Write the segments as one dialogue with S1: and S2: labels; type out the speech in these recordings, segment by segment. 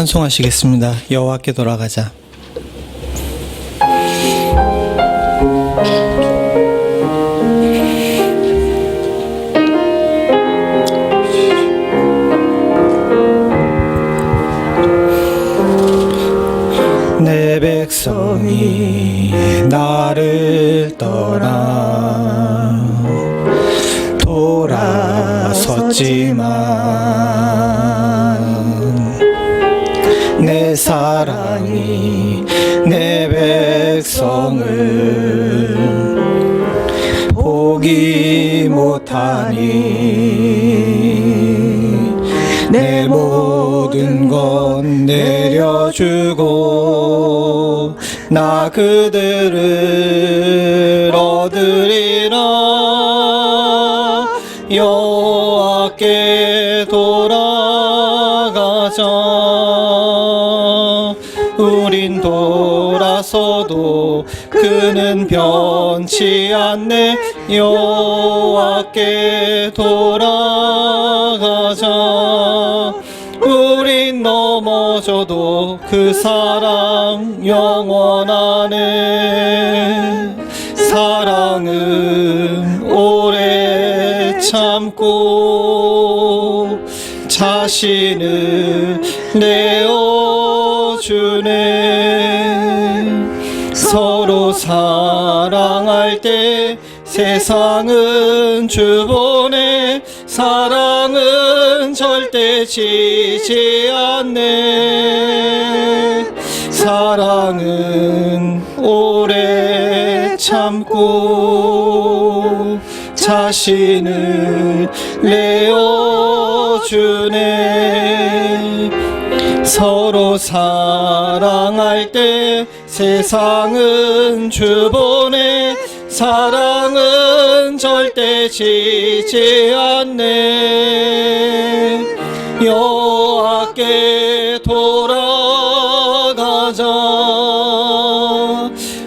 S1: 찬송하시겠습니다. 여호와께 돌아가자. 내 백성이 나를 떠나 돌아섰지만 내 사랑이 내 백성을 포기 못하니 내 모든 건 내려주고 나 그들을 얻으리라. 여호와께 돌아가자. 우린 돌아서도 그는 변치 않네. 여호와께 돌아가자. 우린 넘어져도 그 사랑 영원하네. 사랑은 오래 참고 자신을 내어주네. 서로 사랑할 때 세상은 주보네. 사랑은 절대 지지 않네. 사랑은 오래 참고 자신을 내어주네. 서로 사랑할 때 세상은 주보네. 사랑은 절대 지지 않네. 여호와께 돌아가자.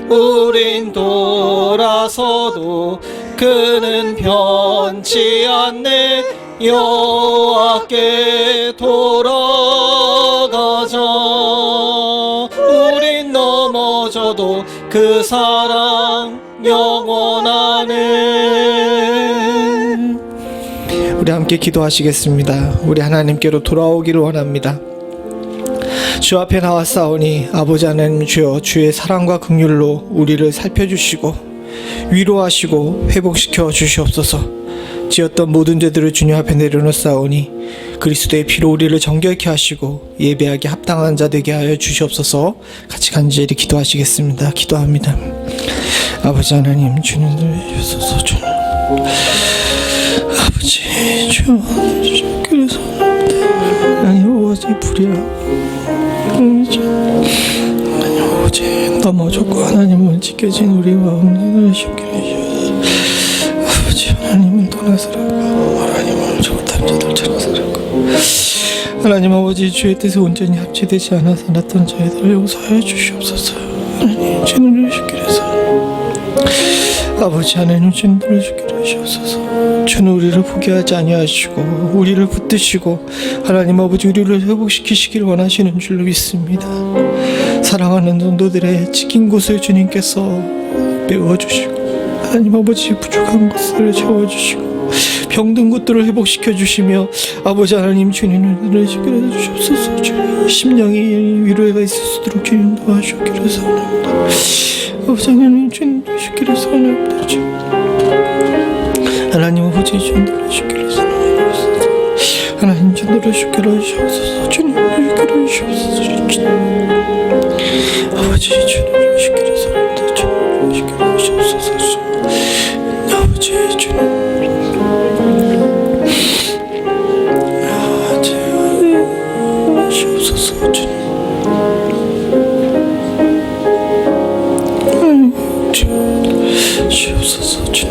S1: 우린 돌아서도 그는 변치 않네. 여호와께 돌아가자. 우린 넘어져도 그 사랑 영원하네. 우리 함께 기도하시겠습니다. 우리 하나님께로 돌아오기를 원합니다. 주 앞에 나왔사오니 아버지 하나님 주여, 주의 사랑과 긍휼로 우리를 살펴주시고 위로하시고 회복시켜 주시옵소서. 지었던 모든 죄들을 주님 앞에 내려놓사오니 그리스도의 피로 우리를 정결케 하시고 예배하기 합당한 자 되게 하여 주시옵소서. 같이 간절히 기도하시겠습니다. 기도합니다. 아버지 하나님 주님을 주소서. 주님 아버지 주 그래서 하나님 어제 불의하고 하나님 어제 넘어졌고 하나님을 지켜진 우리 마음을 쉽게 아버지 하나님은 떠나서라고 하나님은 좋다는 자들처럼 살았고 하나님 아버지 주의 뜻에 온전히 합치되지 않아서 났던 저희들 용서하여 주시옵소서. 하나님 주님을 쉽게 해서 아버지 하나님 주님을 쉽게 하시옵소서. 주는 우리를 포기하지 아니하시고 우리를 붙드시고 하나님 아버지 우리를 회복시키시기를 원하시는 줄로 믿습니다. 사랑하는 성도들의 지킨 곳을 주님께서 메워주시고 하나님 아버지 부족한 것을 채워주시고 병든 것들을 회복시켜 주시며 아버지 하나님 주님을 지켜내 주시옵소서. 주님 심령이 위로가 있을 수 있도록 주님 도와주시기를 원합니다. 아버지 하나님 주님 주시기를 원합니다. 하나님 아버지 주님 주시기를 원합니다. 하나님 주님 주시기를 주시옵소서. 주님 주시기를 주시옵소서. 아버지 주님 주시기를 원합니다. 주님 주시기를 주시옵소서. 아버지 주님 주시옵소서. 주님 주시옵소서. 주님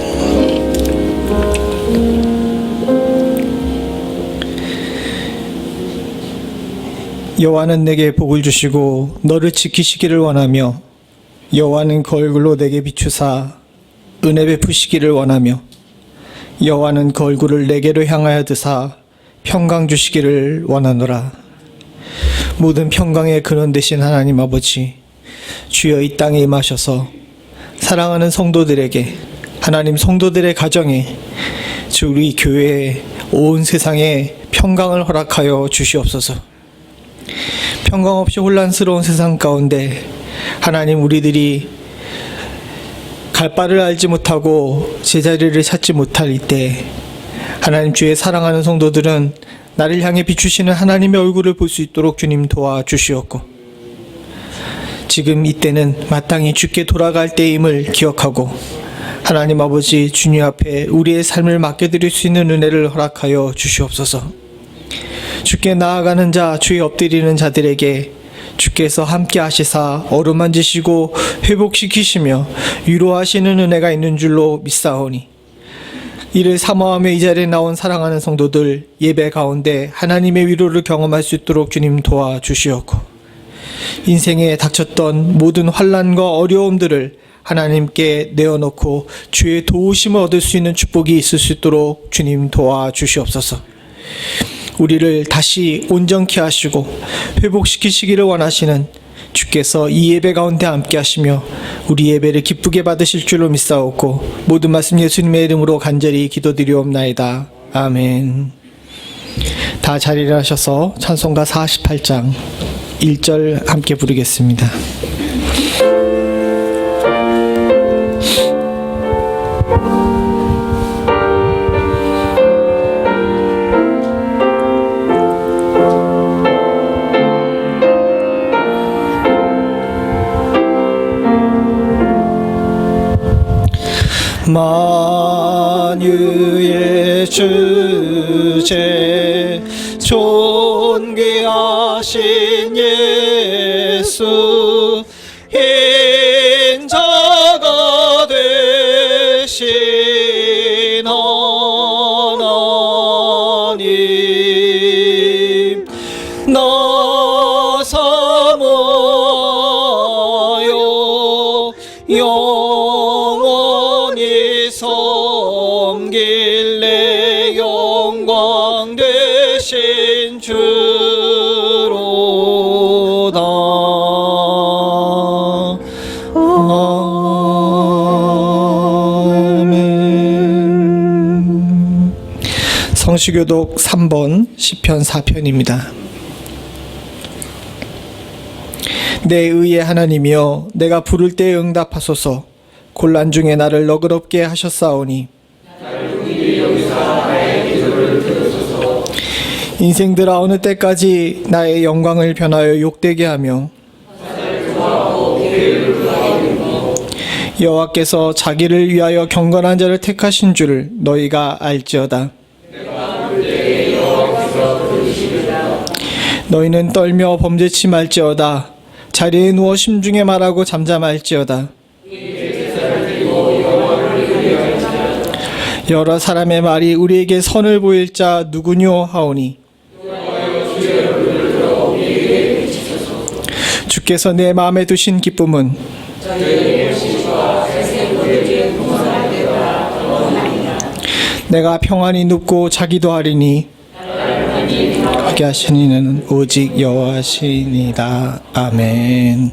S1: 여호와는 내게 복을 주시고 너를 지키시기를 원하며 여호와는 그 얼굴로 내게 비추사 은혜 베푸시기를 원하며 여호와는 그 얼굴을 내게로 향하여 드사 평강 주시기를 원하노라. 모든 평강의 근원 되신 하나님 아버지, 주여 이 땅에 임하셔서 사랑하는 성도들에게, 하나님 성도들의 가정에, 주 우리 교회에, 온 세상에 평강을 허락하여 주시옵소서. 평강 없이 혼란스러운 세상 가운데 하나님, 우리들이 갈 바를 알지 못하고 제자리를 찾지 못할 이때 하나님, 주의 사랑하는 성도들은 나를 향해 비추시는 하나님의 얼굴을 볼 수 있도록 주님 도와주시옵고, 지금 이때는 마땅히 주께 돌아갈 때임을 기억하고 하나님 아버지, 주님 앞에 우리의 삶을 맡겨드릴 수 있는 은혜를 허락하여 주시옵소서. 주께 나아가는 자, 주의 엎드리는 자들에게 주께서 함께 하시사 어루만지시고 회복시키시며 위로하시는 은혜가 있는 줄로 믿사오니, 이를 사모하며 이 자리에 나온 사랑하는 성도들 예배 가운데 하나님의 위로를 경험할 수 있도록 주님 도와주시옵고, 인생에 닥쳤던 모든 환난과 어려움들을 하나님께 내어놓고 주의 도우심을 얻을 수 있는 축복이 있을 수 있도록 주님 도와주시옵소서. 우리를 다시 온전케 하시고 회복시키시기를 원하시는 주께서 이 예배 가운데 함께 하시며 우리 예배를 기쁘게 받으실 줄로 믿사옵고, 모든 말씀 예수님의 이름으로 간절히 기도드리옵나이다. 아멘. 다 자리를 하셔서 찬송가 48장 1절 함께 부르겠습니다. 만유의 주제 존귀하신 예수, 인자가 되신 하나님, 나 사모하여 영원히 섬길래 영광 되신 주로다. 아멘. 성시교독 3번 시편 4편입니다. 내 의의 하나님이여, 내가 부를 때 응답하소서. 곤란 중에 나를 너그럽게 하셨사오니 인생들아, 어느 때까지 나의 영광을 변하여 욕되게 하며 여호와께서 자기를 위하여 경건한 자를 택하신 줄을 너희가 알지어다. 너희는 떨며 범죄치 말지어다. 자리에 누워 심중에 말하고 잠잠할지어다. 여러 사람의 말이 우리에게 선을 보일 자 누구뇨 하오니, 주께서 내 마음에 두신 기쁨은 내가 평안히 눕고 자기도 하리니 하게 하신 이는 오직 여호와시니이다. 아멘.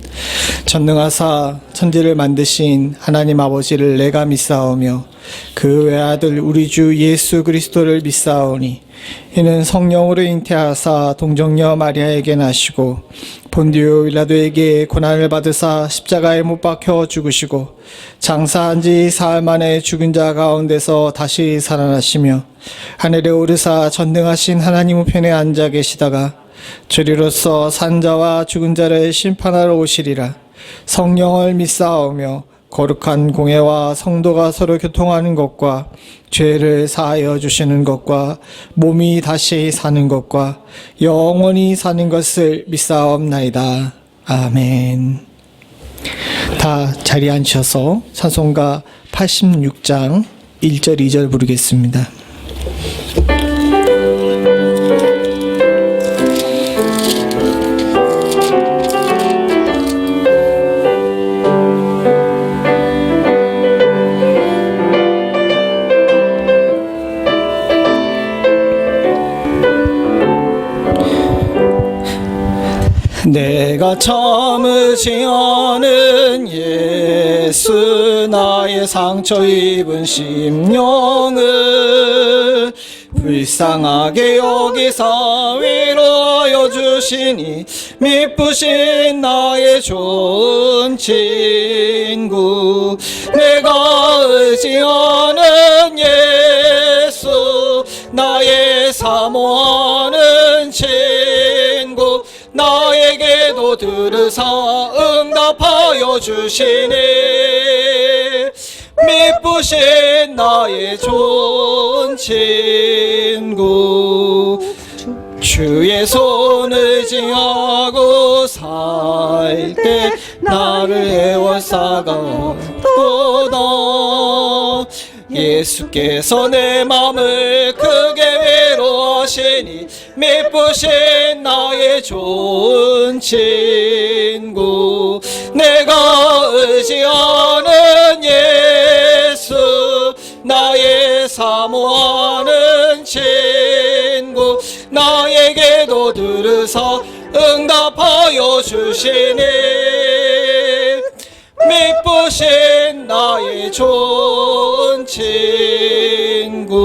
S1: 전능하사 천지를 만드신 하나님 아버지를 내가 믿사오며 그 외아들 우리 주 예수 그리스도를 믿사오니, 이는 성령으로 잉태하사 동정녀 마리아에게 나시고 본디오 빌라도에게 고난을 받으사 십자가에 못 박혀 죽으시고 장사한 지 사흘 만에 죽은 자 가운데서 다시 살아나시며 하늘에 오르사 전능하신 하나님 우편에 앉아 계시다가 저리로서 산 자와 죽은 자를 심판하러 오시리라. 성령을 믿사오며 거룩한 공회와 성도가 서로 교통하는 것과 죄를 사하여 주시는 것과 몸이 다시 사는 것과 영원히 사는 것을 믿사옵나이다. 아멘. 다 자리에 앉으셔서 찬송가 86장 1절 2절 부르겠습니다. 내가 참으지 않은 예수 나의 상처 입은 심령을 불쌍하게 여기사 위로하여 주시니 미쁘신 나의 좋은 친구 내가 의지하는 예수 나의 사모하는 친구 나에게도 들으사 응답하여 주시니 미쁘신 나의 좋은 친구 주의 손을 지하고 살 때 나를 애워싸가 없도다 예수께서 내 맘을 크게 위로하시니 미쁘신 나의 좋은 친구 내가 의지하는 예수 나의 사모하는 친구 나에게도 들으사 응답하여 주시니 미쁘신 나의 좋은 친구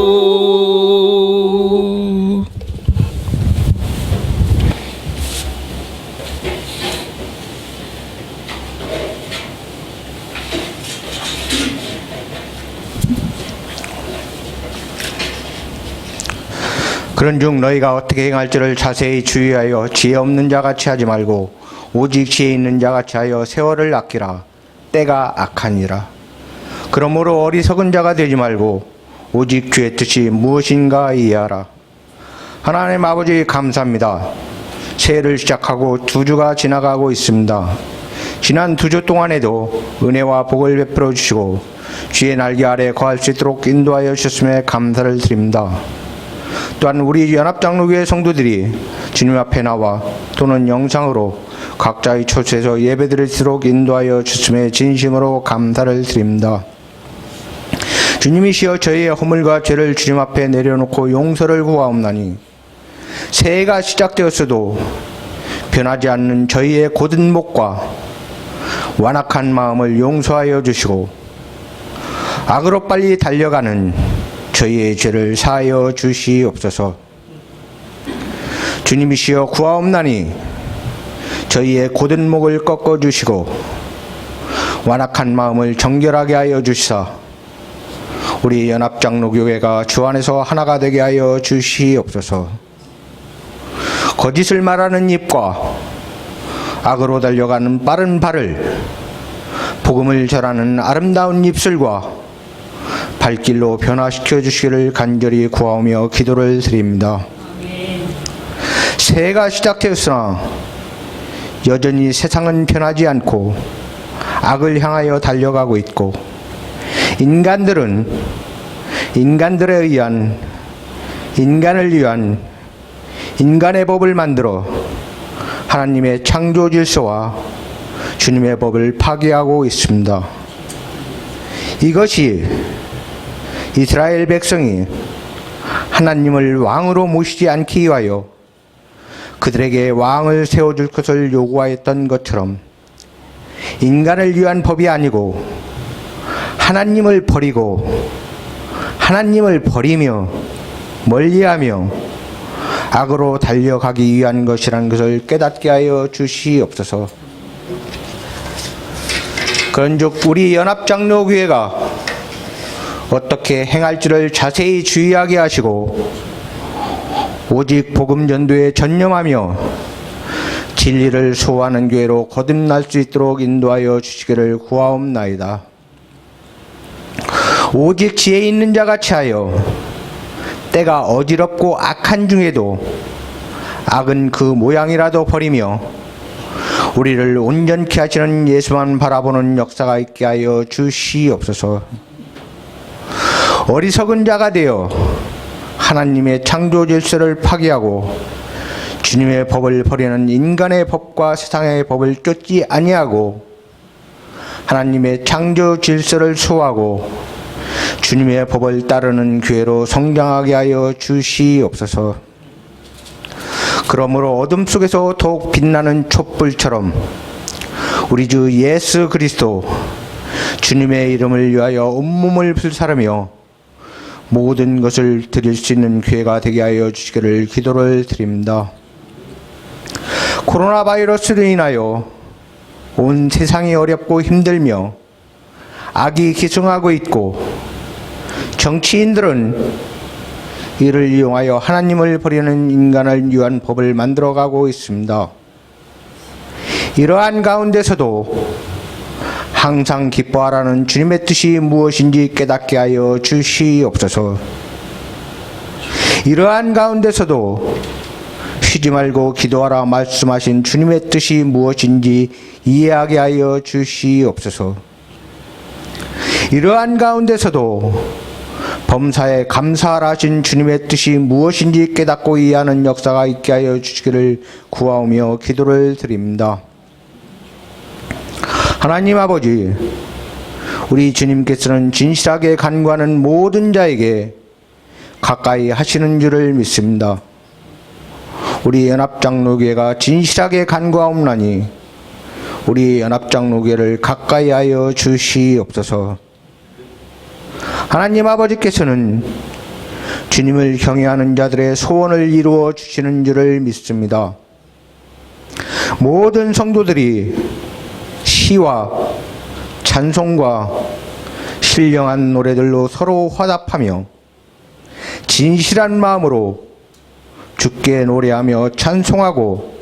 S2: 그런즉 너희가 어떻게 행할지를 자세히 주의하여 지혜 없는 자같이 하지 말고 오직 지혜 있는 자같이 하여 세월을 아끼라. 때가 악하니라. 그러므로 어리석은 자가 되지 말고 오직 주의 뜻이 무엇인가 이해하라. 하나님 아버지 감사합니다. 새해를 시작하고 2주가 지나가고 있습니다. 지난 2주 동안에도 은혜와 복을 베풀어 주시고 주의 날개 아래 거할 수 있도록 인도하여 주셨음에 감사를 드립니다. 또한 우리 연합장로교회 성도들이 주님 앞에 나와 또는 영상으로 각자의 처소에서 예배드릴수록 인도하여 주심에 진심으로 감사를 드립니다. 주님이시여 저희의 허물과 죄를 주님 앞에 내려놓고 용서를 구하옵나니 새해가 시작되었어도 변하지 않는 저희의 곧은 목과 완악한 마음을 용서하여 주시고 악으로 빨리 달려가는 저희의 죄를 사하여 주시옵소서. 주님이시여 구하옵나니 저희의 곧은 목을 꺾어주시고 완악한 마음을 정결하게 하여 주시사 우리 연합장로교회가 주 안에서 하나가 되게 하여 주시옵소서. 거짓을 말하는 입과 악으로 달려가는 빠른 발을 복음을 전하는 아름다운 입술과 발길로 변화시켜 주시기를 간절히 구하오며 기도를 드립니다. 새해가 시작되었으나 여전히 세상은 변하지 않고 악을 향하여 달려가고 있고 인간들은 인간들에 의한 인간을 위한 인간의 법을 만들어 하나님의 창조 질서와 주님의 법을 파괴하고 있습니다. 이것이 이스라엘 백성이 하나님을 왕으로 모시지 않기 위하여 그들에게 왕을 세워줄 것을 요구하였던 것처럼 인간을 위한 법이 아니고 하나님을 버리고 하나님을 버리며 멀리하며 악으로 달려가기 위한 것이라는 것을 깨닫게 하여 주시옵소서. 그런즉 우리 연합장로교회가 어떻게 행할지를 자세히 주의하게 하시고 오직 복음 전도에 전념하며 진리를 소화하는 교회로 거듭날 수 있도록 인도하여 주시기를 구하옵나이다. 오직 지혜 있는 자같이 하여 때가 어지럽고 악한 중에도 악은 그 모양이라도 버리며 우리를 온전케 하시는 예수만 바라보는 역사가 있게 하여 주시옵소서. 어리석은 자가 되어 하나님의 창조 질서를 파괴하고 주님의 법을 버리는 인간의 법과 세상의 법을 쫓지 아니하고 하나님의 창조 질서를 소화하고 주님의 법을 따르는 교회로 성장하게 하여 주시옵소서. 그러므로 어둠 속에서 더욱 빛나는 촛불처럼 우리 주 예수 그리스도 주님의 이름을 위하여 온몸을 불사르며 모든 것을 드릴 수 있는 기회가 되게 하여 주시기를 기도를 드립니다. 코로나 바이러스로 인하여 온 세상이 어렵고 힘들며 악이 기승하고 있고 정치인들은 이를 이용하여 하나님을 버리는 인간을 위한 법을 만들어가고 있습니다. 이러한 가운데서도 항상 기뻐하라는 주님의 뜻이 무엇인지 깨닫게 하여 주시옵소서. 이러한 가운데서도 쉬지 말고 기도하라 말씀하신 주님의 뜻이 무엇인지 이해하게 하여 주시옵소서. 이러한 가운데서도 범사에 감사하라 하신 주님의 뜻이 무엇인지 깨닫고 이해하는 역사가 있게 하여 주시기를 구하오며 기도를 드립니다. 하나님 아버지, 우리 주님께서는 진실하게 간구하는 모든 자에게 가까이 하시는 줄을 믿습니다. 우리 연합장로교회가 진실하게 간구하옵나니 우리 연합장로교회를 가까이 하여 주시옵소서. 하나님 아버지께서는 주님을 경외하는 자들의 소원을 이루어 주시는 줄을 믿습니다. 모든 성도들이 시와 찬송과 신령한 노래들로 서로 화답하며 진실한 마음으로 주께 노래하며 찬송하고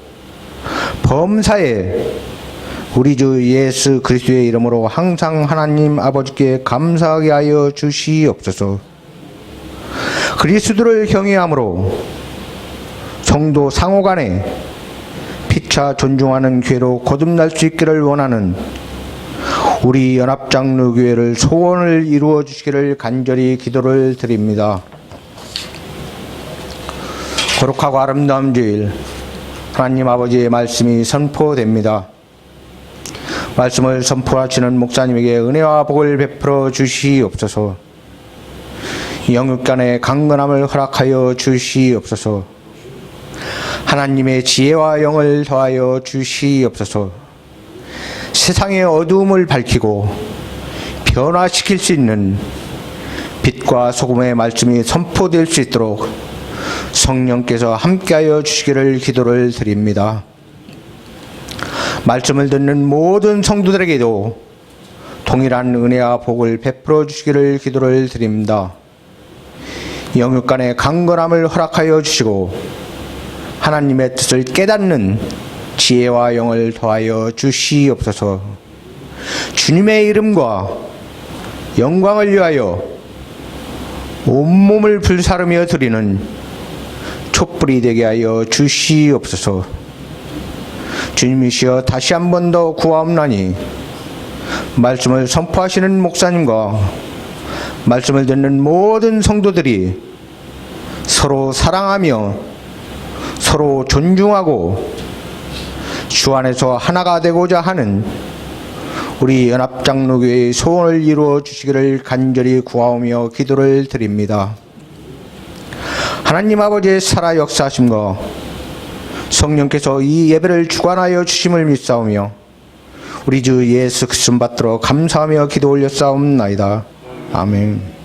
S2: 범사에 우리 주 예수 그리스도의 이름으로 항상 하나님 아버지께 감사하게 하여 주시옵소서. 그리스도를 경외함으로 성도 상호간에 피차 존중하는 교회로 거듭날 수 있기를 원하는 우리 연합장로교회를 소원을 이루어 주시기를 간절히 기도를 드립니다. 거룩하고 아름다운 주일, 하나님 아버지의 말씀이 선포됩니다. 말씀을 선포하시는 목사님에게 은혜와 복을 베풀어 주시옵소서. 영육간의 강건함을 허락하여 주시옵소서. 하나님의 지혜와 영을 더하여 주시옵소서. 세상의 어두움을 밝히고 변화시킬 수 있는 빛과 소금의 말씀이 선포될 수 있도록 성령께서 함께하여 주시기를 기도를 드립니다. 말씀을 듣는 모든 성도들에게도 동일한 은혜와 복을 베풀어 주시기를 기도를 드립니다. 영육간의 강건함을 허락하여 주시고 하나님의 뜻을 깨닫는 지혜와 영을 더하여 주시옵소서. 주님의 이름과 영광을 위하여 온몸을 불사르며 드리는 촛불이 되게 하여 주시옵소서. 주님이시여 다시 한 번 더 구하옵나니 말씀을 선포하시는 목사님과 말씀을 듣는 모든 성도들이 서로 사랑하며 서로 존중하고 주 안에서 하나가 되고자 하는 우리 연합장로교회의 소원을 이루어 주시기를 간절히 구하오며 기도를 드립니다. 하나님 아버지의 살아 역사하심과 성령께서 이 예배를 주관하여 주심을 믿사오며 우리 주 예수 그리스도 받들어 감사하며 기도 올렸사옵나이다. 아멘.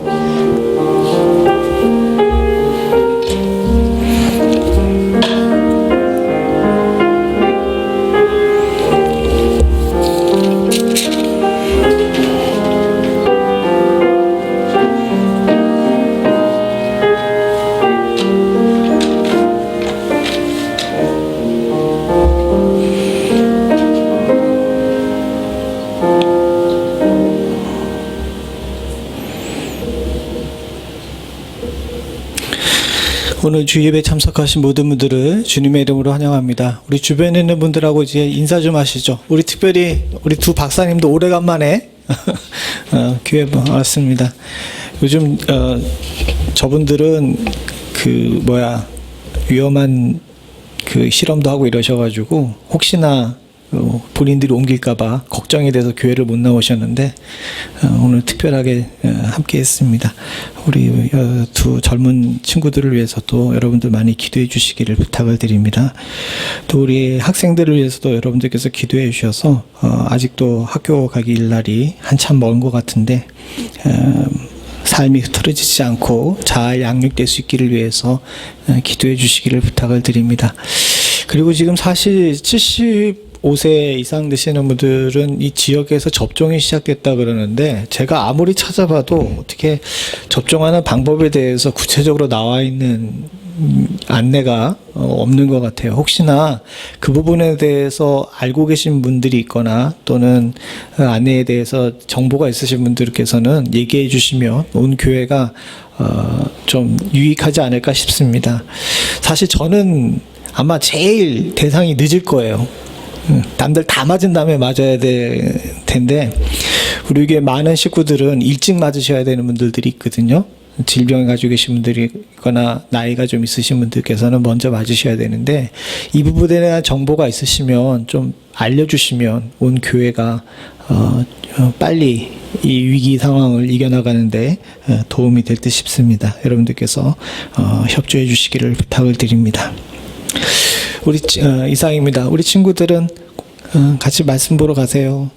S1: 오늘 주 예배 참석하신 모든 분들을 주님의 이름으로 환영합니다. 우리 주변에 있는 분들하고 이제 인사 좀 하시죠. 우리 특별히 우리 두 박사님도 오래간만에 교회 왔습니다. 요즘 저분들은 위험한 그 실험도 하고 이러셔가지고 혹시나 본인들이 옮길까봐 걱정이 돼서 교회를 못 나오셨는데 오늘 특별하게 함께 했습니다. 우리 두 젊은 친구들을 위해서도 여러분들 많이 기도해 주시기를 부탁을 드립니다. 또 우리 학생들을 위해서도 여러분들께서 기도해 주셔서 아직도 학교 가기 날이 한참 먼 것 같은데 삶이 흐트러지지 않고 잘 양육될 수 있기를 위해서 기도해 주시기를 부탁을 드립니다. 그리고 지금 사실 75세 이상 되시는 분들은 이 지역에서 접종이 시작됐다 그러는데 제가 아무리 찾아봐도 어떻게 접종하는 방법에 대해서 구체적으로 나와 있는 안내가 없는 것 같아요. 혹시나 그 부분에 대해서 알고 계신 분들이 있거나 또는 안내에 대해서 정보가 있으신 분들께서는 얘기해 주시면 온 교회가 좀 유익하지 않을까 싶습니다. 사실 저는 아마 제일 대상이 늦을 거예요. 남들 다 맞은 다음에 맞아야 될 텐데 우리 교회 많은 식구들은 일찍 맞으셔야 되는 분들이 있거든요. 질병을 가지고 계신 분들이 있거나 나이가 좀 있으신 분들께서는 먼저 맞으셔야 되는데 이 부분에 대한 정보가 있으시면 좀 알려주시면 온 교회가 빨리 이 위기 상황을 이겨나가는데 도움이 될 듯 싶습니다. 여러분들께서 협조해 주시기를 부탁을 드립니다. 우리 이상입니다. 우리 친구들은 같이 말씀 보러 가세요.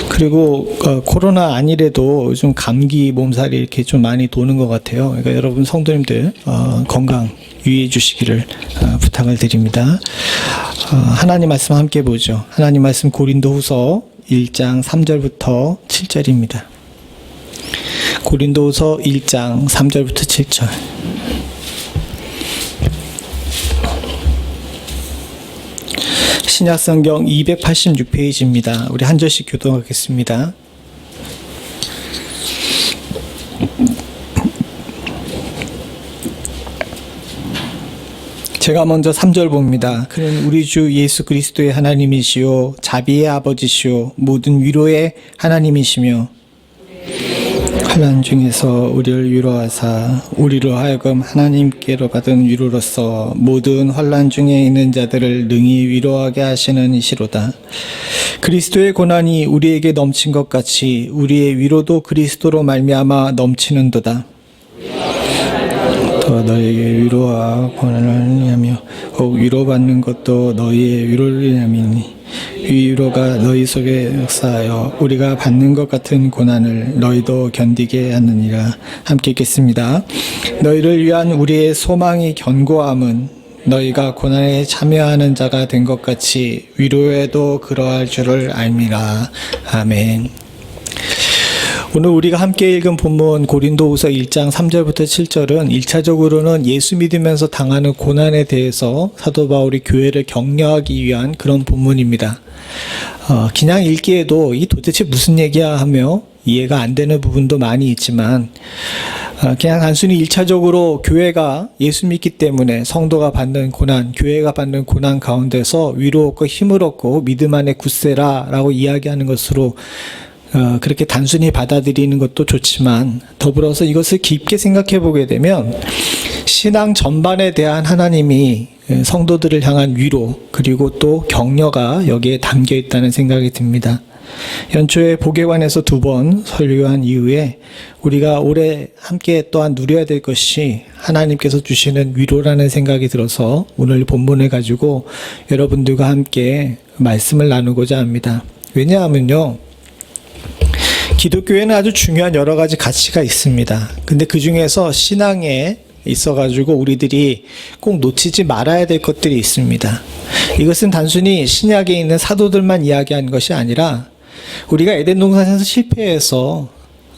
S1: 그리고 코로나 아니래도 요즘 감기 몸살이 이렇게 좀 많이 도는 것 같아요. 그러니까 여러분 성도님들 건강 유의해 주시기를 부탁을 드립니다. 하나님 말씀 함께 보죠. 하나님 말씀 고린도후서 1장 3절부터 7절입니다. 고린도후서 1장 3절부터 7절. 신약성경 286페이지입니다. 우리 한 절씩 교독하겠습니다. 제가 먼저 3절 봅니다. 그는 우리 주 예수 그리스도의 하나님이시요 자비의 아버지시요 모든 위로의 하나님이시며 환난 중에서 우리를 위로하사 우리로 하여금 하나님께로 받은 위로로서 모든 환난 중에 있는 자들을 능히 위로하게 하시는 이시로다. 그리스도의 고난이 우리에게 넘친 것 같이 우리의 위로도 그리스도로 말미암아 넘치는도다. 더 너희에게 위로와 고난을 하며 혹 위로받는 것도 너희의 위로를 함이니 이 위로가 너희 속에 역사하여 우리가 받는 것 같은 고난을 너희도 견디게 하느니라. 함께 읽겠습니다. 너희를 위한 우리의 소망이 견고함은 너희가 고난에 참여하는 자가 된 것 같이 위로에도 그러할 줄을 알미라. 아멘. 오늘 우리가 함께 읽은 본문 고린도후서 1장 3절부터 7절은 1차적으로는 예수 믿으면서 당하는 고난에 대해서 사도 바울이 교회를 격려하기 위한 그런 본문입니다. 그냥 읽기에도 이 도대체 무슨 얘기야 하며 이해가 안 되는 부분도 많이 있지만 그냥 단순히 1차적으로 교회가 예수 믿기 때문에 성도가 받는 고난, 교회가 받는 고난 가운데서 위로 얻고 힘을 얻고 믿음 안에 굳세라 라고 이야기하는 것으로 그렇게 단순히 받아들이는 것도 좋지만 더불어서 이것을 깊게 생각해 보게 되면 신앙 전반에 대한 하나님이 성도들을 향한 위로 그리고 또 격려가 여기에 담겨 있다는 생각이 듭니다. 연초에 복예관에서 2번 설교한 이후에 우리가 올해 함께 또한 누려야 될 것이 하나님께서 주시는 위로라는 생각이 들어서 오늘 본문을 가지고 여러분들과 함께 말씀을 나누고자 합니다. 왜냐하면요, 기독교에는 아주 중요한 여러 가지 가치가 있습니다. 근데 그 중에서 신앙에 있어가지고 우리들이 꼭 놓치지 말아야 될 것들이 있습니다. 이것은 단순히 신약에 있는 사도들만 이야기하는 것이 아니라 우리가 에덴 동산에서 실패해서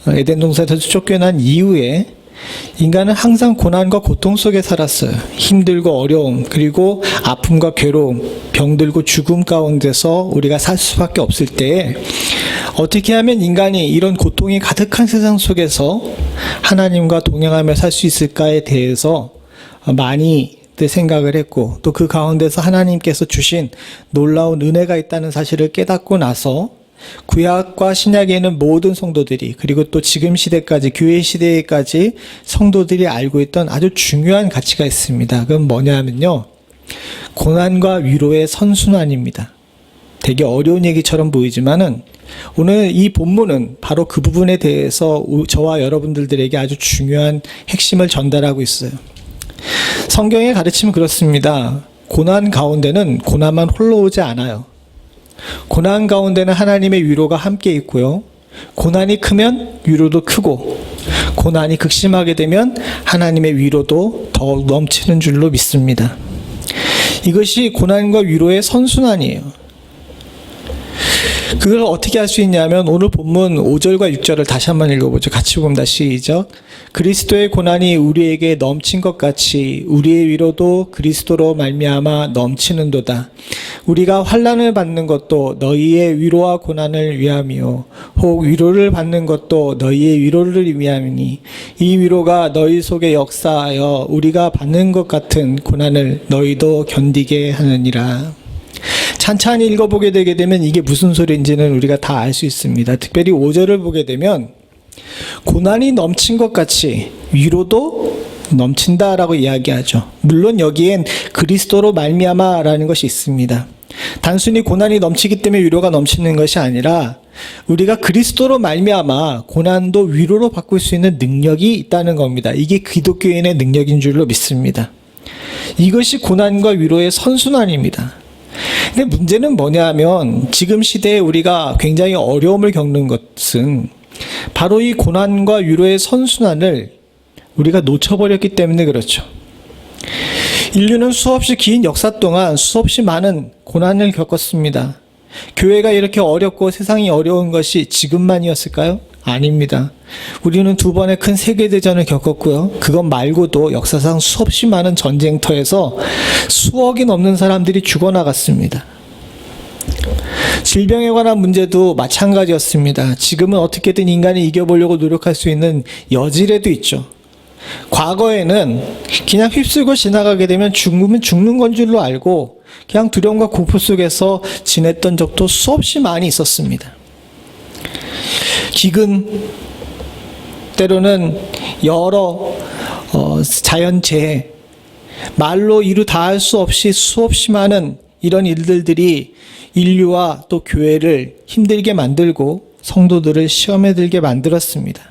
S1: 에덴 동산에서 쫓겨난 이후에 인간은 항상 고난과 고통 속에 살았어요. 힘들고 어려움, 그리고 아픔과 괴로움, 병들고 죽음 가운데서 우리가 살 수밖에 없을 때에 어떻게 하면 인간이 이런 고통이 가득한 세상 속에서 하나님과 동행하며 살 수 있을까에 대해서 많이 생각을 했고 또 그 가운데서 하나님께서 주신 놀라운 은혜가 있다는 사실을 깨닫고 나서 구약과 신약에 있는 모든 성도들이, 그리고 또 지금 시대까지, 교회 시대까지 성도들이 알고 있던 아주 중요한 가치가 있습니다. 그건 뭐냐면요, 고난과 위로의 선순환입니다. 되게 어려운 얘기처럼 보이지만은 오늘 이 본문은 바로 그 부분에 대해서 저와 여러분들에게 아주 중요한 핵심을 전달하고 있어요. 성경의 가르침은 그렇습니다. 고난 가운데는 고난만 홀로 오지 않아요. 고난 가운데는 하나님의 위로가 함께 있고요. 고난이 크면 위로도 크고, 고난이 극심하게 되면 하나님의 위로도 더욱 넘치는 줄로 믿습니다. 이것이 고난과 위로의 선순환이에요. 그걸 어떻게 할 수 있냐면 오늘 본문 5절과 6절을 다시 한번 읽어보죠. 같이 봅니다. 시작. 그리스도의 고난이 우리에게 넘친 것 같이 우리의 위로도 그리스도로 말미암아 넘치는도다. 우리가 환난을 받는 것도 너희의 위로와 고난을 위함이요 혹 위로를 받는 것도 너희의 위로를 위함이니 이 위로가 너희 속에 역사하여 우리가 받는 것 같은 고난을 너희도 견디게 하느니라. 찬찬히 읽어보게 되게 되면 이게 무슨 소리인지는 우리가 다 알 수 있습니다. 특별히 5절을 보게 되면 고난이 넘친 것 같이 위로도 넘친다라고 이야기하죠. 물론 여기엔 그리스도로 말미암아라는 것이 있습니다. 단순히 고난이 넘치기 때문에 위로가 넘치는 것이 아니라 우리가 그리스도로 말미암아 고난도 위로로 바꿀 수 있는 능력이 있다는 겁니다. 이게 기독교인의 능력인 줄로 믿습니다. 이것이 고난과 위로의 선순환입니다. 근데 문제는 뭐냐면 지금 시대에 우리가 굉장히 어려움을 겪는 것은 바로 이 고난과 위로의 선순환을 우리가 놓쳐버렸기 때문에 그렇죠. 인류는 수없이 긴 역사 동안 수없이 많은 고난을 겪었습니다. 교회가 이렇게 어렵고 세상이 어려운 것이 지금만이었을까요? 아닙니다. 우리는 2번의 큰 세계대전을 겪었고요. 그것 말고도 역사상 수없이 많은 전쟁터에서 수억이 넘는 사람들이 죽어나갔습니다. 질병에 관한 문제도 마찬가지였습니다. 지금은 어떻게든 인간이 이겨보려고 노력할 수 있는 여지라도 있죠. 과거에는 그냥 휩쓸고 지나가게 되면 죽는 건 줄로 알고 그냥 두려움과 공포 속에서 지냈던 적도 수없이 많이 있었습니다. 기근, 때로는 여러 자연재해, 말로 이루 다할 수 없이 수없이 많은 이런 일들이 인류와 또 교회를 힘들게 만들고 성도들을 시험에 들게 만들었습니다.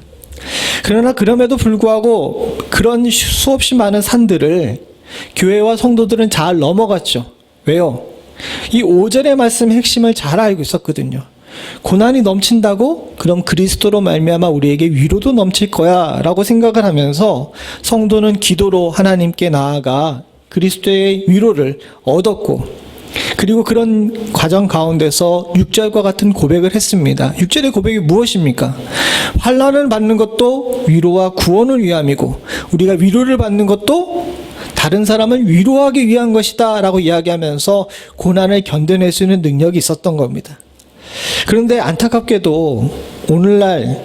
S1: 그러나 그럼에도 불구하고 그런 수없이 많은 산들을 교회와 성도들은 잘 넘어갔죠. 왜요? 이 5절의 말씀의 핵심을 잘 알고 있었거든요. 고난이 넘친다고? 그럼 그리스도로 말미암아 우리에게 위로도 넘칠 거야 라고 생각을 하면서 성도는 기도로 하나님께 나아가 그리스도의 위로를 얻었고, 그리고 그런 과정 가운데서 6절과 같은 고백을 했습니다. 6절의 고백이 무엇입니까? 환난을 받는 것도 위로와 구원을 위함이고 우리가 위로를 받는 것도 다른 사람을 위로하기 위한 것이다 라고 이야기하면서 고난을 견뎌낼 수 있는 능력이 있었던 겁니다. 그런데 안타깝게도 오늘날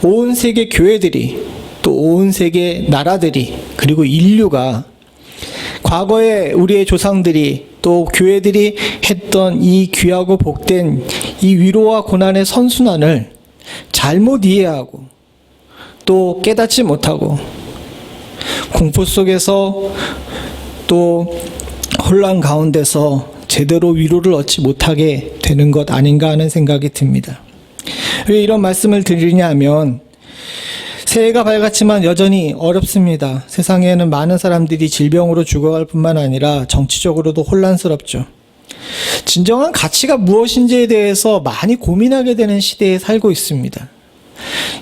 S1: 온 세계 교회들이 또 온 세계 나라들이 그리고 인류가 과거에 우리의 조상들이 또 교회들이 했던 이 귀하고 복된 이 위로와 고난의 선순환을 잘못 이해하고 또 깨닫지 못하고 공포 속에서 또 혼란 가운데서 제대로 위로를 얻지 못하게 되는 것 아닌가 하는 생각이 듭니다. 왜 이런 말씀을 드리냐면 새해가 밝았지만 여전히 어렵습니다. 세상에는 많은 사람들이 질병으로 죽어갈 뿐만 아니라 정치적으로도 혼란스럽죠. 진정한 가치가 무엇인지에 대해서 많이 고민하게 되는 시대에 살고 있습니다.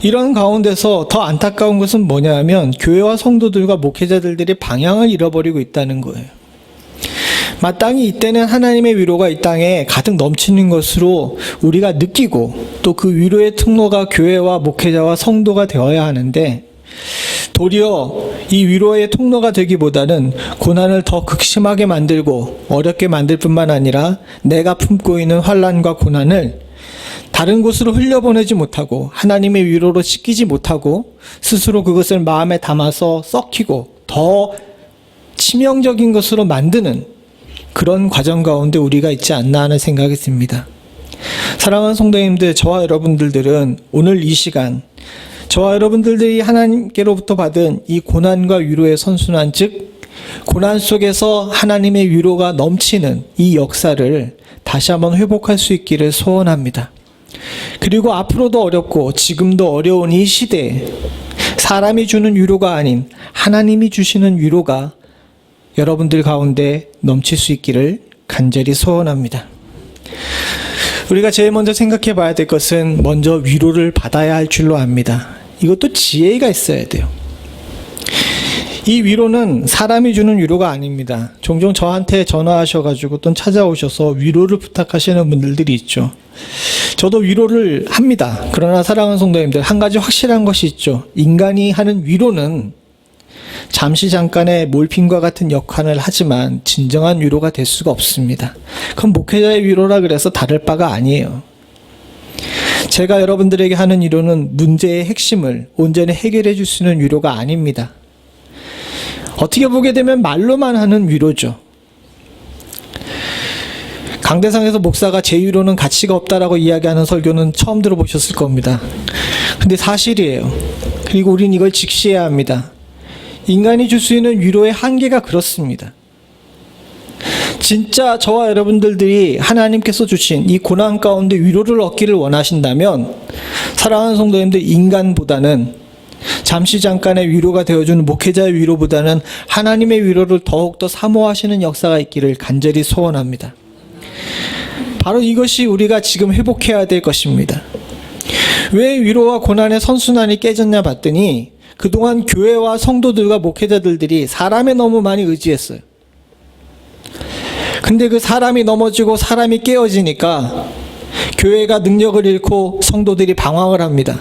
S1: 이런 가운데서 더 안타까운 것은 뭐냐면 교회와 성도들과 목회자들이 방향을 잃어버리고 있다는 거예요. 마땅히 이때는 하나님의 위로가 이 땅에 가득 넘치는 것으로 우리가 느끼고 또 그 위로의 통로가 교회와 목회자와 성도가 되어야 하는데 도리어 이 위로의 통로가 되기보다는 고난을 더 극심하게 만들고 어렵게 만들 뿐만 아니라 내가 품고 있는 환난과 고난을 다른 곳으로 흘려보내지 못하고 하나님의 위로로 씻기지 못하고 스스로 그것을 마음에 담아서 썩히고 더 치명적인 것으로 만드는 그런 과정 가운데 우리가 있지 않나 하는 생각이 듭니다. 사랑하는 성도님들, 저와 여러분들은 오늘 이 시간 저와 여러분들이 하나님께로부터 받은 이 고난과 위로의 선순환, 즉 고난 속에서 하나님의 위로가 넘치는 이 역사를 다시 한번 회복할 수 있기를 소원합니다. 그리고 앞으로도 어렵고 지금도 어려운 이 시대에 사람이 주는 위로가 아닌 하나님이 주시는 위로가 여러분들 가운데 넘칠 수 있기를 간절히 소원합니다. 우리가 제일 먼저 생각해 봐야 될 것은 먼저 위로를 받아야 할 줄로 압니다. 이것도 지혜가 있어야 돼요. 이 위로는 사람이 주는 위로가 아닙니다. 종종 저한테 전화하셔가지고 또 찾아오셔서 위로를 부탁하시는 분들이 있죠. 저도 위로를 합니다. 그러나 사랑하는 성도님들, 한 가지 확실한 것이 있죠. 인간이 하는 위로는 잠시 잠깐의 몰핀과 같은 역할을 하지만 진정한 위로가 될 수가 없습니다. 그건 목회자의 위로라 그래서 다를 바가 아니에요. 제가 여러분들에게 하는 위로는 문제의 핵심을 온전히 해결해 줄 수 있는 위로가 아닙니다. 어떻게 보게 되면 말로만 하는 위로죠. 강대상에서 목사가 제 위로는 가치가 없다라고 이야기하는 설교는 처음 들어보셨을 겁니다. 근데 사실이에요. 그리고 우린 이걸 직시해야 합니다. 인간이 줄 수 있는 위로의 한계가 그렇습니다. 진짜 저와 여러분들이 하나님께서 주신 이 고난 가운데 위로를 얻기를 원하신다면 사랑하는 성도님들, 인간보다는 잠시 잠깐의 위로가 되어주는 목회자의 위로보다는 하나님의 위로를 더욱더 사모하시는 역사가 있기를 간절히 소원합니다. 바로 이것이 우리가 지금 회복해야 될 것입니다. 왜 위로와 고난의 선순환이 깨졌냐 봤더니 그동안 교회와 성도들과 목회자들이 사람에 너무 많이 의지했어요. 근데 그 사람이 넘어지고 사람이 깨어지니까 교회가 능력을 잃고 성도들이 방황을 합니다.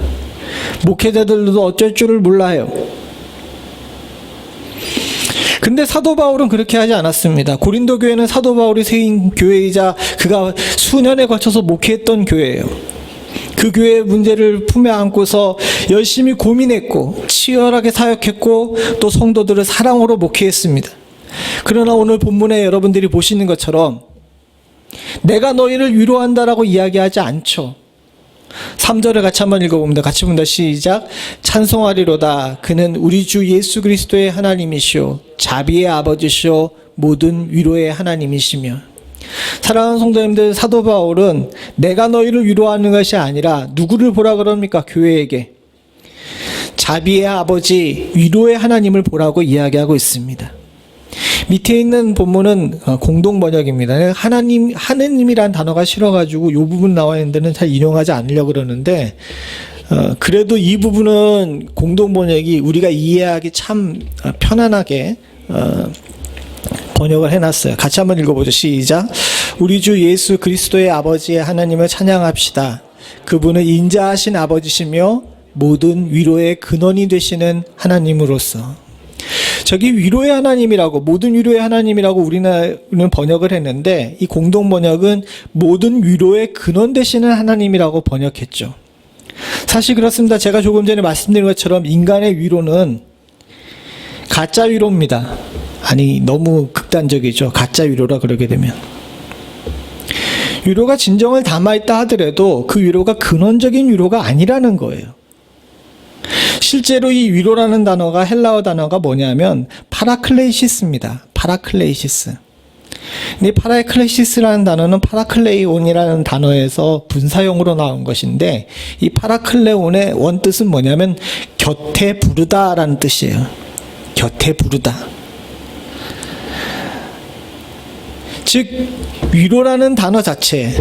S1: 목회자들도 어쩔 줄을 몰라 해요. 근데 사도 바울은 그렇게 하지 않았습니다. 고린도 교회는 사도 바울이 세운 교회이자 그가 수년에 걸쳐서 목회했던 교회예요. 그 교회의 문제를 품에 안고서 열심히 고민했고 치열하게 사역했고 또 성도들을 사랑으로 목회했습니다. 그러나 오늘 본문에 여러분들이 보시는 것처럼 내가 너희를 위로한다라고 이야기하지 않죠. 3절을 같이 한번 읽어봅니다. 같이 봅니다. 시작. 찬송하리로다. 그는 우리 주 예수 그리스도의 하나님이시오 자비의 아버지시오 모든 위로의 하나님이시며. 사랑하는 성도님들, 사도 바울은 내가 너희를 위로하는 것이 아니라 누구를 보라 그럽니까? 교회에게 자비의 아버지 위로의 하나님을 보라고 이야기하고 있습니다. 밑에 있는 본문은 공동 번역입니다. 하느님이란 단어가 싫어가지고 이 부분 나와 있는 데는 잘 인용하지 않으려고 그러는데 그래도 이 부분은 공동 번역이 우리가 이해하기 참 편안하게 번역을 해놨어요. 같이 한번 읽어보죠. 시작. 우리 주 예수 그리스도의 아버지의 하나님을 찬양합시다. 그분은 인자하신 아버지시며 모든 위로의 근원이 되시는 하나님으로서. 저기 위로의 하나님이라고, 모든 위로의 하나님이라고 우리는 번역을 했는데 이 공동 번역은 모든 위로의 근원 되시는 하나님이라고 번역했죠. 사실 그렇습니다. 제가 조금 전에 말씀드린 것처럼 인간의 위로는 가짜 위로입니다. 아니, 너무 극단적이죠. 가짜 위로라 그러게 되면. 위로가 진정을 담아있다 하더라도 그 위로가 근원적인 위로가 아니라는 거예요. 실제로 이 위로라는 단어가 헬라어 단어가 뭐냐면 파라클레이시스입니다. 파라클레이시스. 근데 파라클레이시스라는 단어는 파라클레이온이라는 단어에서 분사형으로 나온 것인데 이 파라클레온의 원뜻은 뭐냐면 곁에 부르다라는 뜻이에요. 곁에 부르다. 즉 위로라는 단어 자체,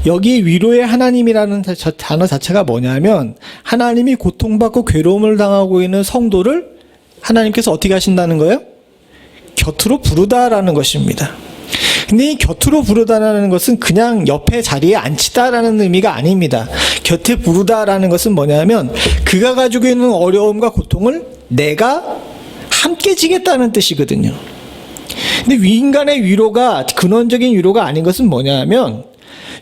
S1: 여기 위로의 하나님이라는 단어 자체가 뭐냐면 하나님이 고통받고 괴로움을 당하고 있는 성도를 하나님께서 어떻게 하신다는 거예요? 곁으로 부르다라는 것입니다. 근데 이 곁으로 부르다라는 것은 그냥 옆에 자리에 앉히다라는 의미가 아닙니다. 곁에 부르다라는 것은 뭐냐면 그가 가지고 있는 어려움과 고통을 내가 함께 지겠다는 뜻이거든요. 근데 인간의 위로가 근원적인 위로가 아닌 것은 뭐냐면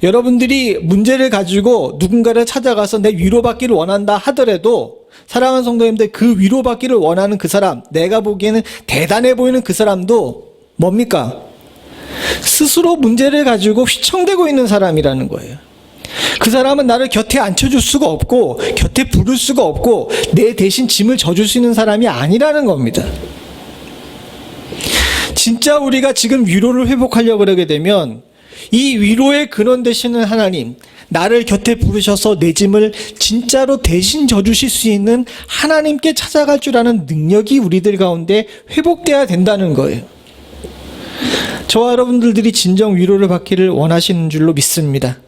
S1: 여러분들이 문제를 가지고 누군가를 찾아가서 내 위로받기를 원한다 하더라도 사랑하는 성도님들, 그 위로받기를 원하는 그 사람, 내가 보기에는 대단해 보이는 그 사람도 뭡니까? 스스로 문제를 가지고 휘청대고 있는 사람이라는 거예요. 그 사람은 나를 곁에 앉혀줄 수가 없고 곁에 부를 수가 없고 내 대신 짐을 져줄 수 있는 사람이 아니라는 겁니다. 진짜 우리가 지금 위로를 회복하려고 그러게 되면 이 위로의 근원 되시는 하나님, 나를 곁에 부르셔서 내 짐을 진짜로 대신 져주실 수 있는 하나님께 찾아갈 줄 아는 능력이 우리들 가운데 회복돼야 된다는 거예요. 저와 여러분들이 진정 위로를 받기를 원하시는 줄로 믿습니다.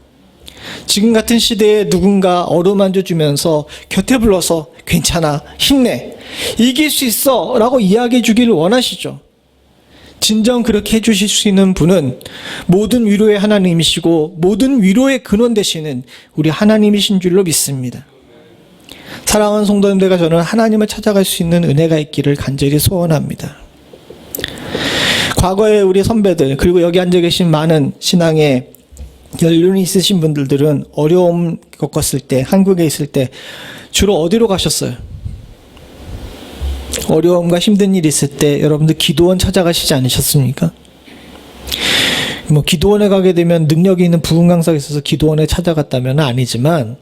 S1: 지금 같은 시대에 누군가 어루만져 주면서 곁에 불러서 괜찮아, 힘내, 이길 수 있어 라고 이야기해 주기를 원하시죠. 진정 그렇게 해주실 수 있는 분은 모든 위로의 하나님이시고 모든 위로의 근원 되시는 우리 하나님이신 줄로 믿습니다. 사랑하는 성도님들과 저는 하나님을 찾아갈 수 있는 은혜가 있기를 간절히 소원합니다. 과거에 우리 선배들 그리고 여기 앉아 계신 많은 신앙에 연륜이 있으신 분들은 어려움 겪었을 때, 한국에 있을 때 주로 어디로 가셨어요? 어려움과 힘든 일이 있을 때 여러분들 기도원 찾아가시지 않으셨습니까? 기도원에 가게 되면 능력이 있는 부흥 강사가 있어서 기도원에 찾아갔다면 아니지만,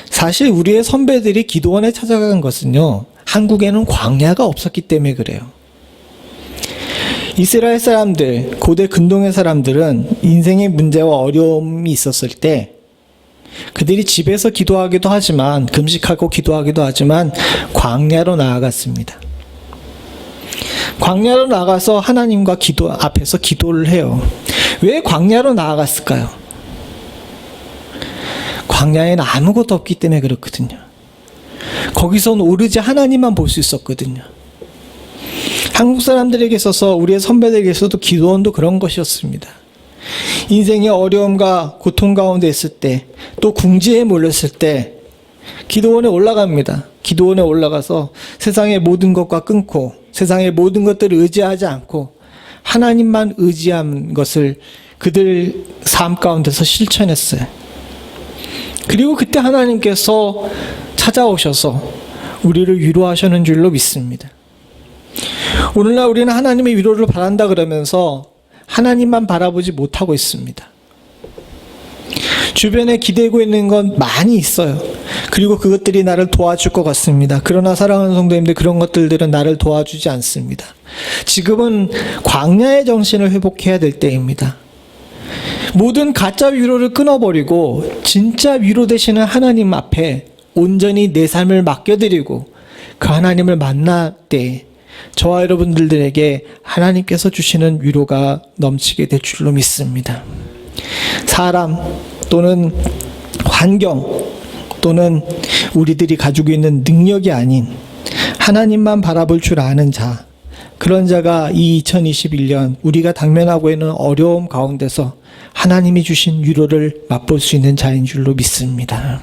S1: 사실 우리의 선배들이 기도원에 찾아간 것은요, 한국에는 광야가 없었기 때문에 그래요. 이스라엘 사람들, 고대 근동의 사람들은 인생의 문제와 어려움이 있었을 때 그들이 집에서 기도하기도 하지만, 금식하고 기도하기도 하지만 광야로 나아갔습니다. 광야로 나가서 하나님과 기도 앞에서 기도를 해요. 왜 광야로 나아갔을까요? 광야에는 아무것도 없기 때문에 그렇거든요. 거기서는 오로지 하나님만 볼 수 있었거든요. 한국 사람들에게 있어서, 우리의 선배들에게 있어도 기도원도 그런 것이었습니다. 인생의 어려움과 고통 가운데 있을 때, 또 궁지에 몰렸을 때 기도원에 올라갑니다. 기도원에 올라가서 세상의 모든 것과 끊고 세상의 모든 것들을 의지하지 않고 하나님만 의지한 것을 그들 삶 가운데서 실천했어요. 그리고 그때 하나님께서 찾아오셔서 우리를 위로하시는 줄로 믿습니다. 오늘날 우리는 하나님의 위로를 바란다 그러면서 하나님만 바라보지 못하고 있습니다. 주변에 기대고 있는 건 많이 있어요. 그리고 그것들이 나를 도와줄 것 같습니다. 그러나 사랑하는 성도님들, 그런 것들은 나를 도와주지 않습니다. 지금은 광야의 정신을 회복해야 될 때입니다. 모든 가짜 위로를 끊어버리고 진짜 위로 되시는 하나님 앞에 온전히 내 삶을 맡겨드리고 그 하나님을 만날 때 저와 여러분들에게 하나님께서 주시는 위로가 넘치게 될 줄로 믿습니다. 사람 또는 환경 또는 우리들이 가지고 있는 능력이 아닌 하나님만 바라볼 줄 아는 자, 그런 자가 이 2021년 우리가 당면하고 있는 어려움 가운데서 하나님이 주신 위로를 맛볼 수 있는 자인 줄로 믿습니다.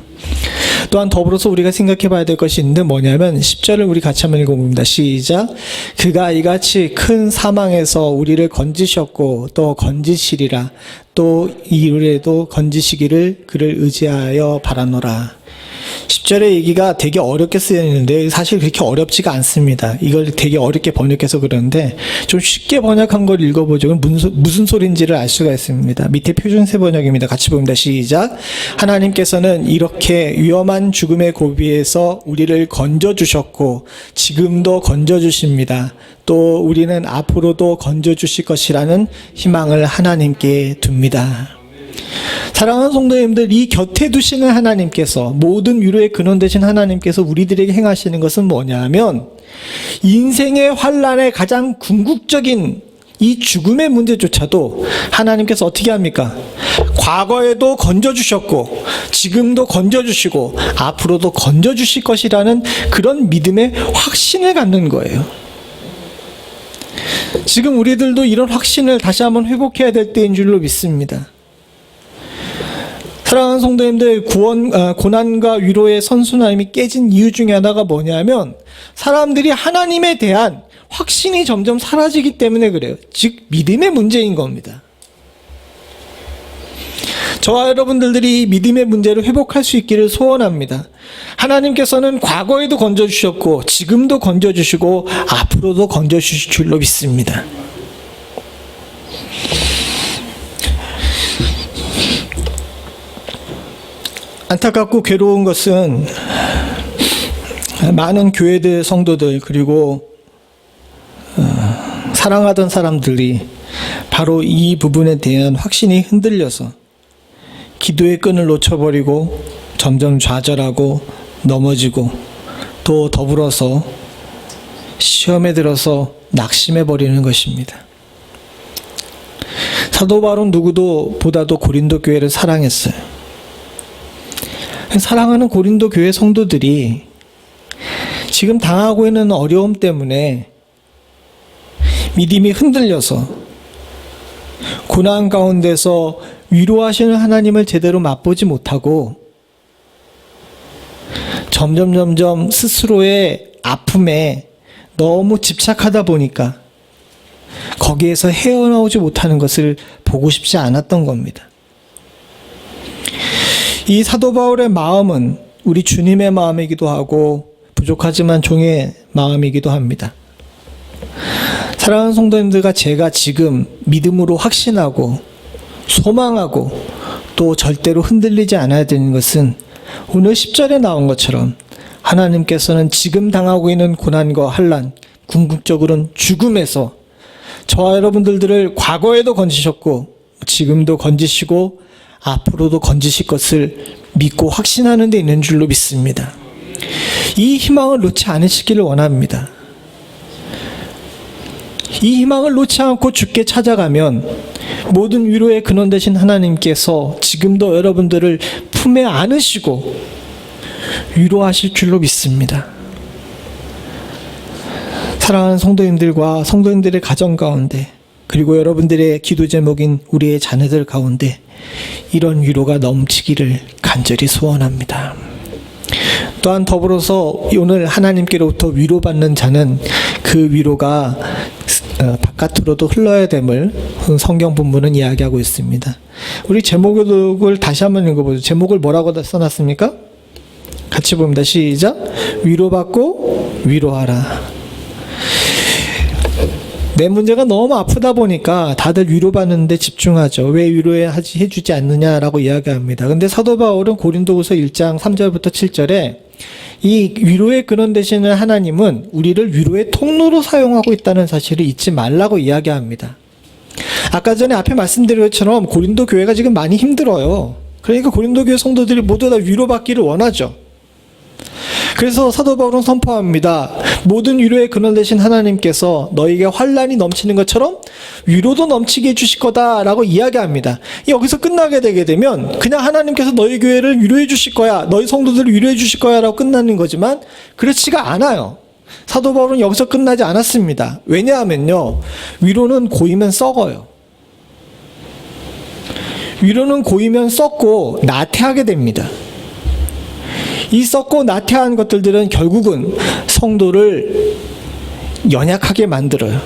S1: 또한 더불어서 우리가 생각해 봐야 될 것이 있는데 뭐냐면 10절을 우리 같이 한번 읽어봅니다. 시작. 그가 이같이 큰 사망에서 우리를 건지셨고 또 건지시리라. 또 이후에도 건지시기를 그를 의지하여 바라노라. 10절의 얘기가 되게 어렵게 쓰여 있는데 사실 그렇게 어렵지가 않습니다. 이걸 되게 어렵게 번역해서 그러는데 좀 쉽게 번역한 걸 읽어보죠. 무슨 소린지를 알 수가 있습니다. 밑에 표준세 번역입니다. 같이 봅니다. 시작. 하나님께서는 이렇게 위험한 죽음의 고비에서 우리를 건져주셨고 지금도 건져주십니다. 또 우리는 앞으로도 건져주실 것이라는 희망을 하나님께 둡니다. 사랑하는 성도님들, 이 곁에 두시는 하나님께서, 모든 위로의 근원 되신 하나님께서 우리들에게 행하시는 것은 뭐냐면 인생의 환난의 가장 궁극적인 이 죽음의 문제조차도 하나님께서 어떻게 합니까? 과거에도 건져주셨고 지금도 건져주시고 앞으로도 건져주실 것이라는 그런 믿음의 확신을 갖는 거예요. 지금 우리들도 이런 확신을 다시 한번 회복해야 될 때인 줄로 믿습니다. 사랑하는 성도님들, 고난과 위로의 선순환이 깨진 이유 중에 하나가 뭐냐면 사람들이 하나님에 대한 확신이 점점 사라지기 때문에 그래요. 즉 믿음의 문제인 겁니다. 저와 여러분들이 믿음의 문제를 회복할 수 있기를 소원합니다. 하나님께서는 과거에도 건져주셨고 지금도 건져주시고 앞으로도 건져주실 줄로 믿습니다. 안타깝고 괴로운 것은 많은 교회들 성도들 그리고 사랑하던 사람들이 바로 이 부분에 대한 확신이 흔들려서 기도의 끈을 놓쳐버리고 점점 좌절하고 넘어지고 또 더불어서 시험에 들어서 낙심해버리는 것입니다. 사도 바울은 누구도 보다도 고린도 교회를 사랑했어요. 사랑하는 고린도 교회 성도들이 지금 당하고 있는 어려움 때문에 믿음이 흔들려서 고난 가운데서 위로하시는 하나님을 제대로 맛보지 못하고 점점 스스로의 아픔에 너무 집착하다 보니까 거기에서 헤어나오지 못하는 것을 보고 싶지 않았던 겁니다. 이 사도 바울의 마음은 우리 주님의 마음이기도 하고 부족하지만 종의 마음이기도 합니다. 사랑하는 성도님들과 제가 지금 믿음으로 확신하고 소망하고 또 절대로 흔들리지 않아야 되는 것은 오늘 10절에 나온 것처럼 하나님께서는 지금 당하고 있는 고난과 환난, 궁극적으로는 죽음에서 저와 여러분들을 과거에도 건지셨고 지금도 건지시고 앞으로도 건지실 것을 믿고 확신하는 데 있는 줄로 믿습니다. 이 희망을 놓지 않으시기를 원합니다. 이 희망을 놓지 않고 주께 찾아가면 모든 위로의 근원 되신 하나님께서 지금도 여러분들을 품에 안으시고 위로하실 줄로 믿습니다. 사랑하는 성도님들과 성도님들의 가정 가운데 그리고 여러분들의 기도 제목인 우리의 자녀들 가운데 이런 위로가 넘치기를 간절히 소원합니다. 또한 더불어서 오늘 하나님께로부터 위로받는 자는 그 위로가 바깥으로도 흘러야 됨을 성경 본문은 이야기하고 있습니다. 우리 제목을 다시 한번 읽어보죠. 제목을 뭐라고 써놨습니까? 같이 봅니다. 시작. 위로받고 위로하라. 내 문제가 너무 아프다 보니까 다들 위로받는 데 집중하죠. 왜 해주지 않느냐라고 이야기합니다. 근데 사도 바울은 고린도후서 1장 3절부터 7절에 이 위로의 근원 되시는 하나님은 우리를 위로의 통로로 사용하고 있다는 사실을 잊지 말라고 이야기합니다. 아까 전에 앞에 말씀드린 것처럼 고린도 교회가 지금 많이 힘들어요. 그러니까 고린도 교회 성도들이 모두 다 위로받기를 원하죠. 그래서 사도 바울은 선포합니다. 모든 위로의 근원 되신 하나님께서 너에게 환난이 넘치는 것처럼 위로도 넘치게 해주실 거다라고 이야기합니다. 여기서 끝나게 되게 되면 그냥 하나님께서 너희 교회를 위로해 주실 거야, 너희 성도들을 위로해 주실 거야 라고 끝나는 거지만 그렇지가 않아요. 사도 바울은 여기서 끝나지 않았습니다. 왜냐하면요, 위로는 고이면 썩어요. 위로는 고이면 썩고 나태하게 됩니다. 이 썩고 나태한 것들은 결국은 성도를 연약하게 만들어요.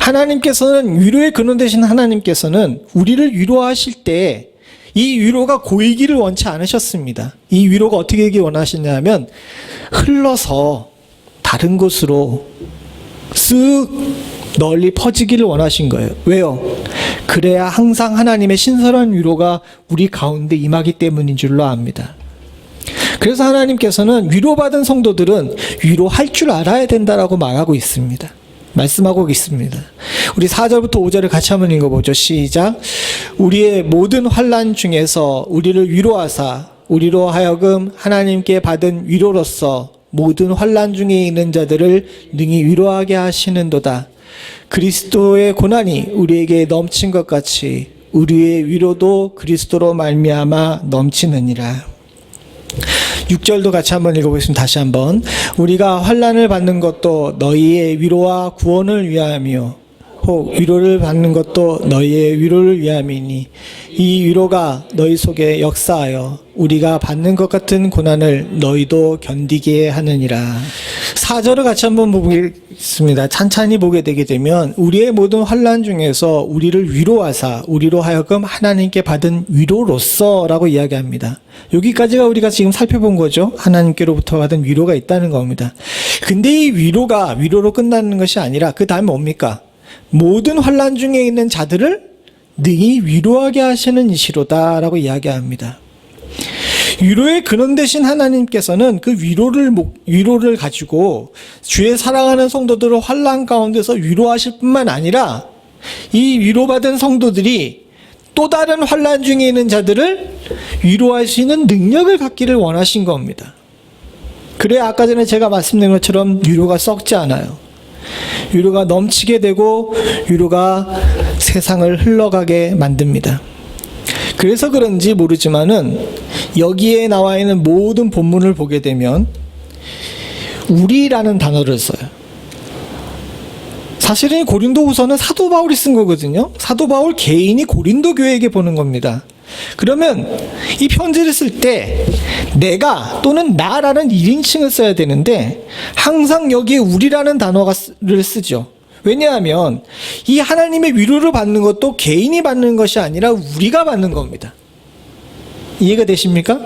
S1: 하나님께서는 위로의 근원 되신 하나님께서는 우리를 위로하실 때 이 위로가 고이기를 원치 않으셨습니다. 이 위로가 어떻게 되길 원하시냐면 흘러서 다른 곳으로 쓱 널리 퍼지기를 원하신 거예요. 왜요? 그래야 항상 하나님의 신선한 위로가 우리 가운데 임하기 때문인 줄로 압니다. 그래서 하나님께서는 위로받은 성도들은 위로할 줄 알아야 된다라고 말하고 있습니다. 말씀하고 있습니다. 우리 4절부터 5절을 같이 한번 읽어보죠. 시작. 우리의 모든 환난 중에서 우리를 위로하사 우리로 하여금 하나님께 받은 위로로서 모든 환난 중에 있는 자들을 능히 위로하게 하시는도다. 그리스도의 고난이 우리에게 넘친 것 같이 우리의 위로도 그리스도로 말미암아 넘치느니라. 6절도 같이 한번 읽어보겠습니다. 다시 한번. 우리가 환난을 받는 것도 너희의 위로와 구원을 위함이요 혹 위로를 받는 것도 너희의 위로를 위함이니 이 위로가 너희 속에 역사하여 우리가 받는 것 같은 고난을 너희도 견디게 하느니라. 4절을 같이 한번 보겠습니다. 찬찬히 보게 되게 되면 우리의 모든 환난 중에서 우리를 위로하사 우리로 하여금 하나님께 받은 위로로서 라고 이야기합니다. 여기까지가 우리가 지금 살펴본 거죠. 하나님께로부터 받은 위로가 있다는 겁니다. 근데 이 위로가 위로로 끝나는 것이 아니라 그 다음에 뭡니까? 모든 환난 중에 있는 자들을 능히 위로하게 하시는 이시로다라고 이야기합니다. 위로의 근원 되신 하나님께서는 그 위로를 가지고 주의 사랑하는 성도들을 환난 가운데서 위로하실 뿐만 아니라 이 위로받은 성도들이 또 다른 환난 중에 있는 자들을 위로할 수 있는 능력을 갖기를 원하신 겁니다. 그래야 아까 전에 제가 말씀드린 것처럼 위로가 썩지 않아요. 위로가 넘치게 되고 위로가 세상을 흘러가게 만듭니다. 그래서 그런지 모르지만은 여기에 나와 있는 모든 본문을 보게 되면 우리라는 단어를 써요. 사실은 고린도후서는 사도 바울이 쓴 거거든요. 사도 바울 개인이 고린도 교회에게 보는 겁니다. 그러면 이 편지를 쓸 때 내가 또는 나라는 1인칭을 써야 되는데 항상 여기에 우리라는 단어를 쓰죠. 왜냐하면 이 하나님의 위로를 받는 것도 개인이 받는 것이 아니라 우리가 받는 겁니다. 이해가 되십니까?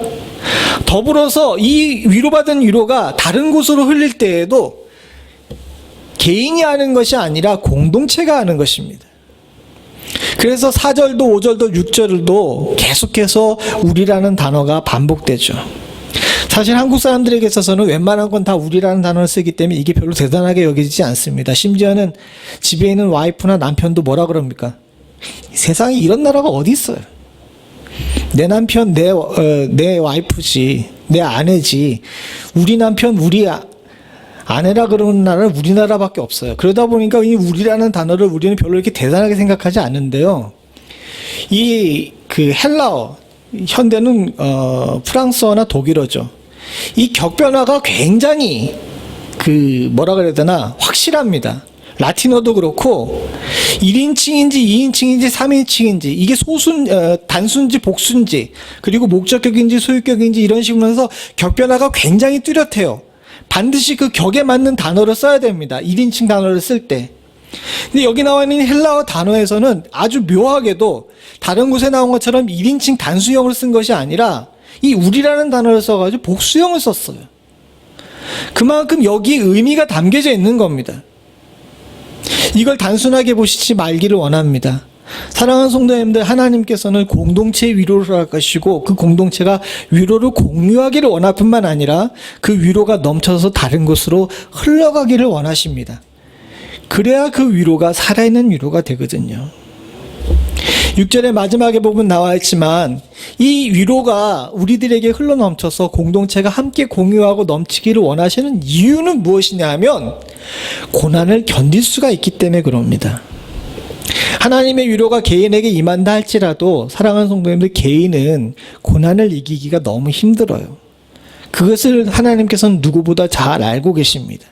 S1: 더불어서 이 위로받은 위로가 다른 곳으로 흘릴 때에도 개인이 하는 것이 아니라 공동체가 하는 것입니다. 그래서 4절도 5절도 6절도 계속해서 우리라는 단어가 반복되죠. 사실 한국 사람들에게 있어서는 웬만한 건 다 우리라는 단어를 쓰기 때문에 이게 별로 대단하게 여기지 않습니다. 심지어는 집에 있는 와이프나 남편도 뭐라 그럽니까? 세상에 이런 나라가 어디 있어요? 내 남편 내 와이프지, 내 아내지, 우리 남편 우리 아내라 그러는 나라는 우리나라밖에 없어요. 그러다 보니까 이 우리라는 단어를 우리는 별로 이렇게 대단하게 생각하지 않는데요. 이 그 헬라어, 현대는 프랑스어나 독일어죠. 이 격변화가 굉장히 뭐라 그래야 되나 확실합니다. 라틴어도 그렇고 1인칭인지 2인칭인지 3인칭인지 이게 단수인지 복수인지 그리고 목적격인지 소유격인지 이런 식으로 해서 격변화가 굉장히 뚜렷해요. 반드시 그 격에 맞는 단어를 써야 됩니다. 1인칭 단어를 쓸 때. 근데 여기 나와 있는 헬라어 단어에서는 아주 묘하게도 다른 곳에 나온 것처럼 1인칭 단수형을 쓴 것이 아니라 이 우리라는 단어를 써가지고 복수형을 썼어요. 그만큼 여기에 의미가 담겨져 있는 겁니다. 이걸 단순하게 보시지 말기를 원합니다. 사랑하는 성도님들, 하나님께서는 공동체의 위로를 할 것이고 그 공동체가 위로를 공유하기를 원할 뿐만 아니라 그 위로가 넘쳐서 다른 곳으로 흘러가기를 원하십니다. 그래야 그 위로가 살아있는 위로가 되거든요. 6절의 마지막에 보면 나와 있지만 이 위로가 우리들에게 흘러넘쳐서 공동체가 함께 공유하고 넘치기를 원하시는 이유는 무엇이냐 하면 고난을 견딜 수가 있기 때문에 그럽니다. 하나님의 위로가 개인에게 임한다 할지라도 사랑하는 성도님들, 개인은 고난을 이기기가 너무 힘들어요. 그것을 하나님께서는 누구보다 잘 알고 계십니다.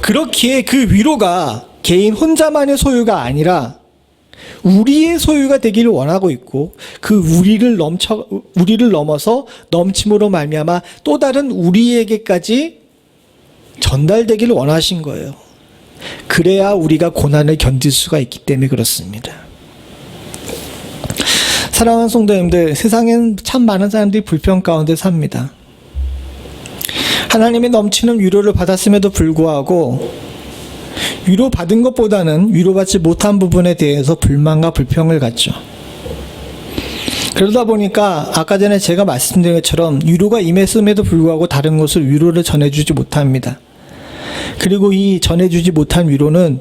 S1: 그렇기에 그 위로가 개인 혼자만의 소유가 아니라 우리의 소유가 되기를 원하고 있고 그 우리를 넘어서 넘침으로 말미암아 또 다른 우리에게까지 전달되기를 원하신 거예요. 그래야 우리가 고난을 견딜 수가 있기 때문에 그렇습니다. 사랑하는 성도님들, 세상엔 참 많은 사람들이 불평 가운데 삽니다. 하나님의 넘치는 위로를 받았음에도 불구하고 위로받은 것보다는 위로받지 못한 부분에 대해서 불만과 불평을 갖죠. 그러다 보니까 아까 전에 제가 말씀드린 것처럼 위로가 임했음에도 불구하고 다른 곳을 위로를 전해주지 못합니다. 그리고 이 전해주지 못한 위로는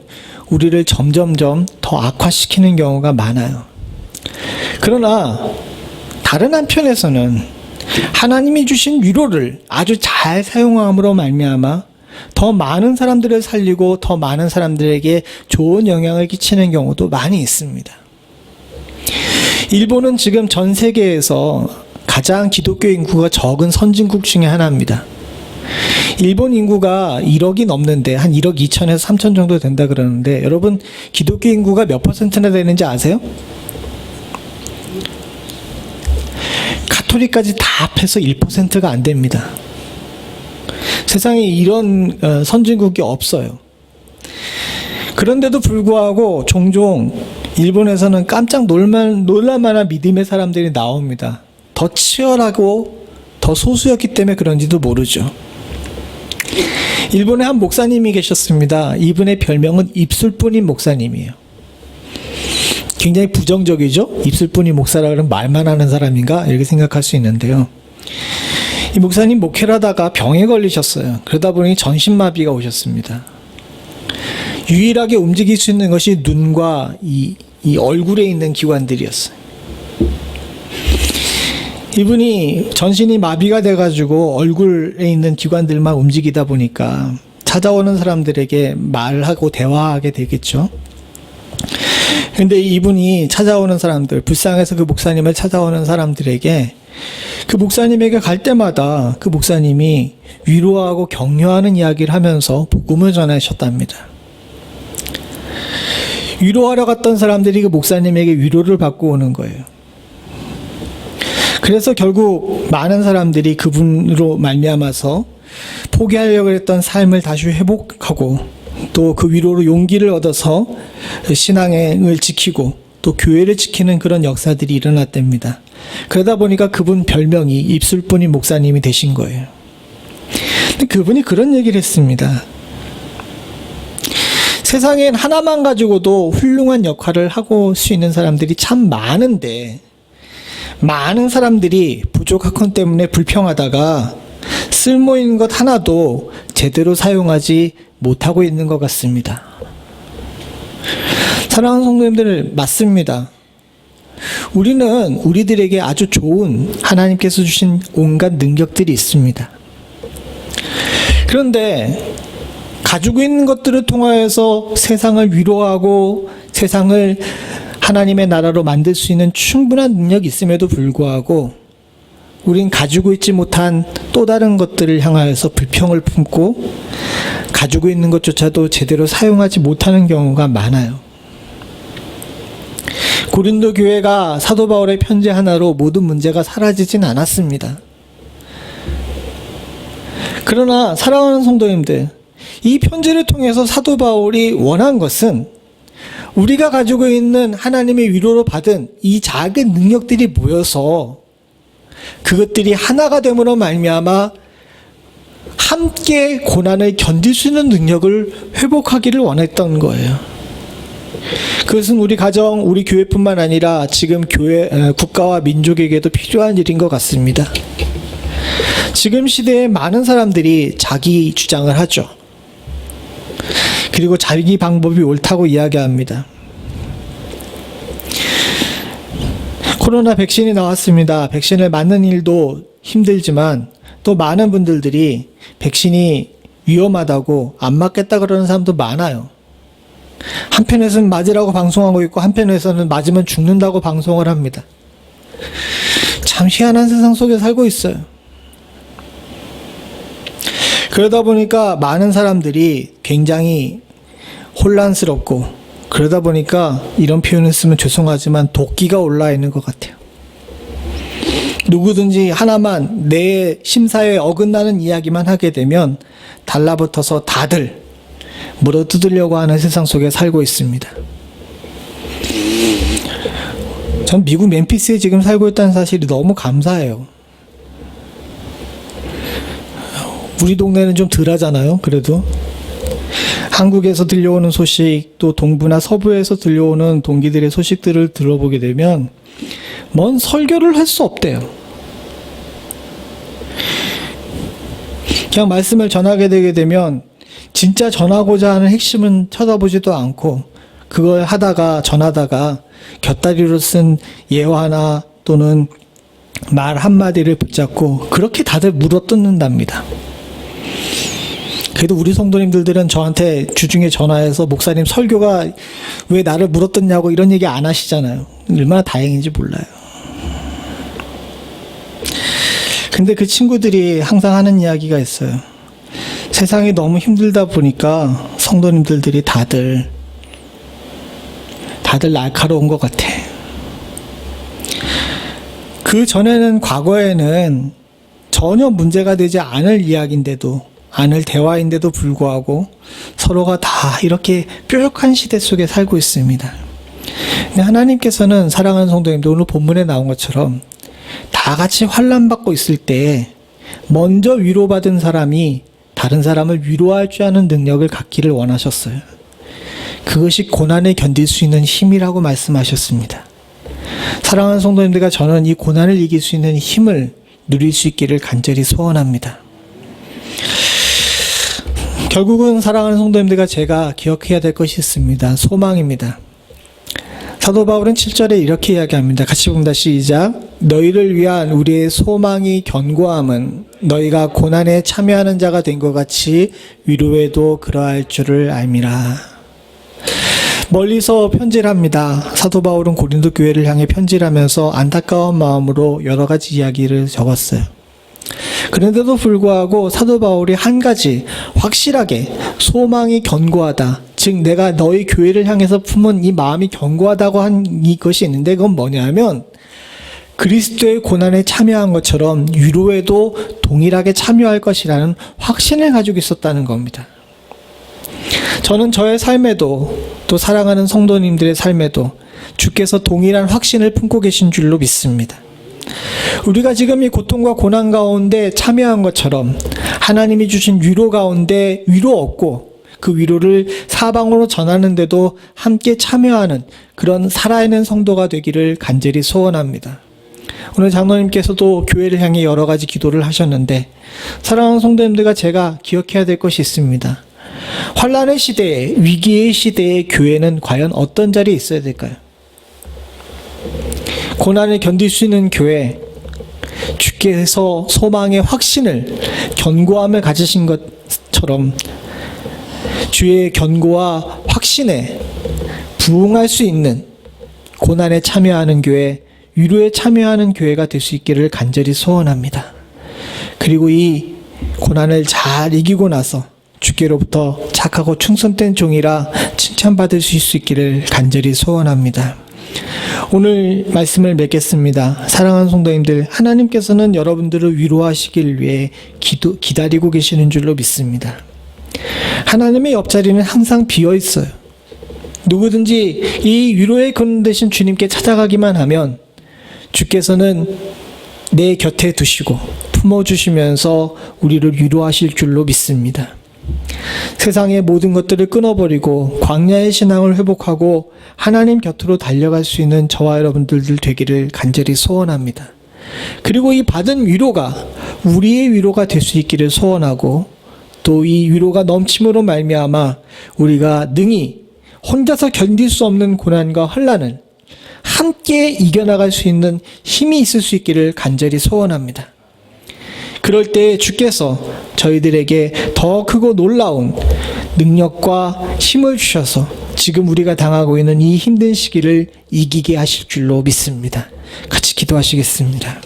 S1: 우리를 점점점 더 악화시키는 경우가 많아요. 그러나 다른 한편에서는 하나님이 주신 위로를 아주 잘 사용함으로 말미암아 더 많은 사람들을 살리고 더 많은 사람들에게 좋은 영향을 끼치는 경우도 많이 있습니다. 일본은 지금 전 세계에서 가장 기독교 인구가 적은 선진국 중에 하나입니다. 일본 인구가 1억이 넘는데 한 1억 2천에서 3천 정도 된다 그러는데 여러분 기독교 인구가 몇 퍼센트나 되는지 아세요? 가톨릭까지 다 합해서 1%가 안 됩니다. 세상에 이런 선진국이 없어요. 그런데도 불구하고 종종 일본에서는 깜짝 놀랄만한 믿음의 사람들이 나옵니다. 더 치열하고 더 소수였기 때문에 그런지도 모르죠. 일본에 한 목사님이 계셨습니다. 이분의 별명은 입술뿐인 목사님이에요. 굉장히 부정적이죠. 입술뿐이 목사라 그러면 말만 하는 사람인가 이렇게 생각할 수 있는데요. 이 목사님 목회를 하다가 병에 걸리셨어요. 그러다 보니 전신마비가 오셨습니다. 유일하게 움직일 수 있는 것이 눈과 이 얼굴에 있는 기관들이었어요. 이분이 전신이 마비가 돼가지고 얼굴에 있는 기관들만 움직이다 보니까 찾아오는 사람들에게 말하고 대화하게 되겠죠. 근데 이분이 찾아오는 사람들, 불쌍해서 그 목사님을 찾아오는 사람들에게 그 목사님에게 갈 때마다 그 목사님이 위로하고 격려하는 이야기를 하면서 복음을 전하셨답니다. 위로하러 갔던 사람들이 그 목사님에게 위로를 받고 오는 거예요. 그래서 결국 많은 사람들이 그분으로 말미암아서 포기하려고 했던 삶을 다시 회복하고 또 그 위로로 용기를 얻어서 신앙을 지키고 또 교회를 지키는 그런 역사들이 일어났답니다. 그러다 보니까 그분 별명이 입술뿐인 목사님이 되신 거예요. 근데 그분이 그런 얘기를 했습니다. 세상엔 하나만 가지고도 훌륭한 역할을 하고 수 있는 사람들이 참 많은데 많은 사람들이 부족한 때문에 불평하다가 쓸모 있는 것 하나도 제대로 사용하지 못하고 있는 것 같습니다. 사랑하는 성도님들, 맞습니다. 우리는 우리들에게 아주 좋은 하나님께서 주신 온갖 능력들이 있습니다. 그런데 가지고 있는 것들을 통하여서 세상을 위로하고 세상을 하나님의 나라로 만들 수 있는 충분한 능력이 있음에도 불구하고 우린 가지고 있지 못한 또 다른 것들을 향하여서 불평을 품고 가지고 있는 것조차도 제대로 사용하지 못하는 경우가 많아요. 고린도 교회가 사도 바울의 편지 하나로 모든 문제가 사라지진 않았습니다. 그러나 사랑하는 성도님들, 이 편지를 통해서 사도 바울이 원한 것은 우리가 가지고 있는 하나님의 위로로 받은 이 작은 능력들이 모여서 그것들이 하나가 됨으로 말미암아 함께 고난을 견딜 수 있는 능력을 회복하기를 원했던 거예요. 그것은 우리 가정, 우리 교회뿐만 아니라 지금 국가와 민족에게도 필요한 일인 것 같습니다. 지금 시대에 많은 사람들이 자기 주장을 하죠. 그리고 자기 방법이 옳다고 이야기합니다. 코로나 백신이 나왔습니다. 백신을 맞는 일도 힘들지만 또 많은 분들이 백신이 위험하다고 안 맞겠다 그러는 사람도 많아요. 한편에서는 맞으라고 방송하고 있고 한편에서는 맞으면 죽는다고 방송을 합니다. 참 희한한 세상 속에 살고 있어요. 그러다 보니까 많은 사람들이 굉장히 혼란스럽고 그러다 보니까 이런 표현을 쓰면 죄송하지만 도끼가 올라 있는 것 같아요. 누구든지 하나만 내 심사에 어긋나는 이야기만 하게 되면 달라붙어서 다들 물어뜯으려고 하는 세상 속에 살고 있습니다. 전 미국 멤피스에 지금 살고 있다는 사실이 너무 감사해요. 우리 동네는 좀 덜하잖아요. 그래도 한국에서 들려오는 소식, 또 동부나 서부에서 들려오는 동기들의 소식들을 들어보게 되면 뭔 설교를 할 수 없대요. 그냥 말씀을 전하게 되게 되면 진짜 전하고자 하는 핵심은 쳐다보지도 않고 그걸 전하다가 곁다리로 쓴 예화나 또는 말 한마디를 붙잡고 그렇게 다들 물어뜯는답니다. 그래도 우리 성도님들은 저한테 주중에 전화해서 목사님 설교가 왜 나를 물어뜯냐고 이런 얘기 안 하시잖아요. 얼마나 다행인지 몰라요. 근데 그 친구들이 항상 하는 이야기가 있어요. 세상이 너무 힘들다 보니까 성도님들이 다들 날카로운 것 같아. 그 전에는 과거에는 전혀 문제가 되지 않을 이야기인데도 않을 대화인데도 불구하고 서로가 다 이렇게 뾰족한 시대 속에 살고 있습니다. 근데 하나님께서는 사랑하는 성도님들 오늘 본문에 나온 것처럼 다 같이 환난받고 있을 때 먼저 위로받은 사람이 다른 사람을 위로할 줄 아는 능력을 갖기를 원하셨어요. 그것이 고난을 견딜 수 있는 힘이라고 말씀하셨습니다. 사랑하는 성도님들과 저는 이 고난을 이길 수 있는 힘을 누릴 수 있기를 간절히 소원합니다. 결국은 사랑하는 성도님들과 제가 기억해야 될 것이 있습니다. 소망입니다. 사도 바울은 7절에 이렇게 이야기합니다. 같이 봅니다. 시작. 너희를 위한 우리의 소망이 견고함은 너희가 고난에 참여하는 자가 된 것 같이 위로에도 그러할 줄을 알미라. 멀리서 편지를 합니다. 사도 바울은 고린도 교회를 향해 편지를 하면서 안타까운 마음으로 여러 가지 이야기를 적었어요. 그런데도 불구하고 사도 바울이 한 가지 확실하게 소망이 견고하다, 즉 내가 너희 교회를 향해서 품은 이 마음이 견고하다고 한 이것이 있는데, 그건 뭐냐면 그리스도의 고난에 참여한 것처럼 위로에도 동일하게 참여할 것이라는 확신을 가지고 있었다는 겁니다. 저는 저의 삶에도 또 사랑하는 성도님들의 삶에도 주께서 동일한 확신을 품고 계신 줄로 믿습니다. 우리가 지금 이 고통과 고난 가운데 참여한 것처럼 하나님이 주신 위로 가운데 위로 얻고 그 위로를 사방으로 전하는데도 함께 참여하는 그런 살아있는 성도가 되기를 간절히 소원합니다. 오늘 장로님께서도 교회를 향해 여러 가지 기도를 하셨는데, 사랑하는 성도님들과 제가 기억해야 될 것이 있습니다. 환난의 시대에, 위기의 시대에 교회는 과연 어떤 자리에 있어야 될까요? 고난을 견딜 수 있는 교회, 주께서 소망의 확신을, 견고함을 가지신 것처럼 주의 견고와 확신에 부응할 수 있는 고난에 참여하는 교회, 위로에 참여하는 교회가 될 수 있기를 간절히 소원합니다. 그리고 이 고난을 잘 이기고 나서 주께로부터 착하고 충성된 종이라 칭찬받을 수 있기를 간절히 소원합니다. 오늘 말씀을 맺겠습니다. 사랑하는 성도님들, 하나님께서는 여러분들을 위로하시길 위해 기다리고 계시는 줄로 믿습니다. 하나님의 옆자리는 항상 비어 있어요. 누구든지 이 위로의 근원 되신 주님께 찾아가기만 하면 주께서는 내 곁에 두시고 품어주시면서 우리를 위로하실 줄로 믿습니다. 세상의 모든 것들을 끊어버리고 광야의 신앙을 회복하고 하나님 곁으로 달려갈 수 있는 저와 여러분들 되기를 간절히 소원합니다. 그리고 이 받은 위로가 우리의 위로가 될 수 있기를 소원하고, 또 이 위로가 넘침으로 말미암아 우리가 능히 혼자서 견딜 수 없는 고난과 환난을 함께 이겨나갈 수 있는 힘이 있을 수 있기를 간절히 소원합니다. 그럴 때 주께서 저희들에게 더 크고 놀라운 능력과 힘을 주셔서 지금 우리가 당하고 있는 이 힘든 시기를 이기게 하실 줄로 믿습니다. 같이 기도하시겠습니다.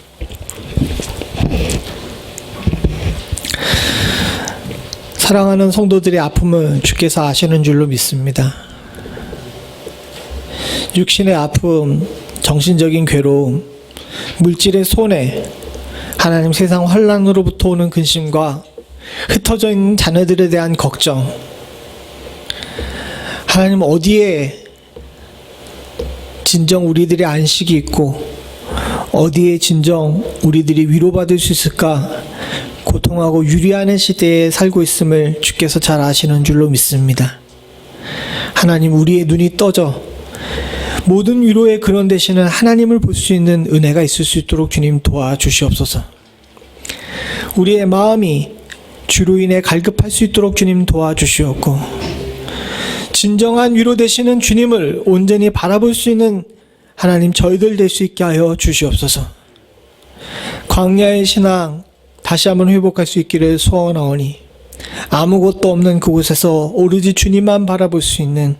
S1: 사랑하는 성도들의 아픔을 주께서 아시는 줄로 믿습니다. 육신의 아픔, 정신적인 괴로움, 물질의 손해, 하나님 세상 환난으로부터 오는 근심과 흩어져 있는 자녀들에 대한 걱정, 하나님 어디에 진정 우리들의 안식이 있고 어디에 진정 우리들이 위로받을 수 있을까 고통하고 유리하는 시대에 살고 있음을 주께서 잘 아시는 줄로 믿습니다. 하나님, 우리의 눈이 떠져 모든 위로의 근원 되시는 하나님을 볼 수 있는 은혜가 있을 수 있도록 주님 도와주시옵소서. 우리의 마음이 주로 인해 갈급할 수 있도록 주님 도와주시옵고, 진정한 위로 되시는 주님을 온전히 바라볼 수 있는 하나님 저희들 될 수 있게 하여 주시옵소서. 광야의 신앙 다시 한번 회복할 수 있기를 소원하오니, 아무것도 없는 그곳에서 오로지 주님만 바라볼 수 있는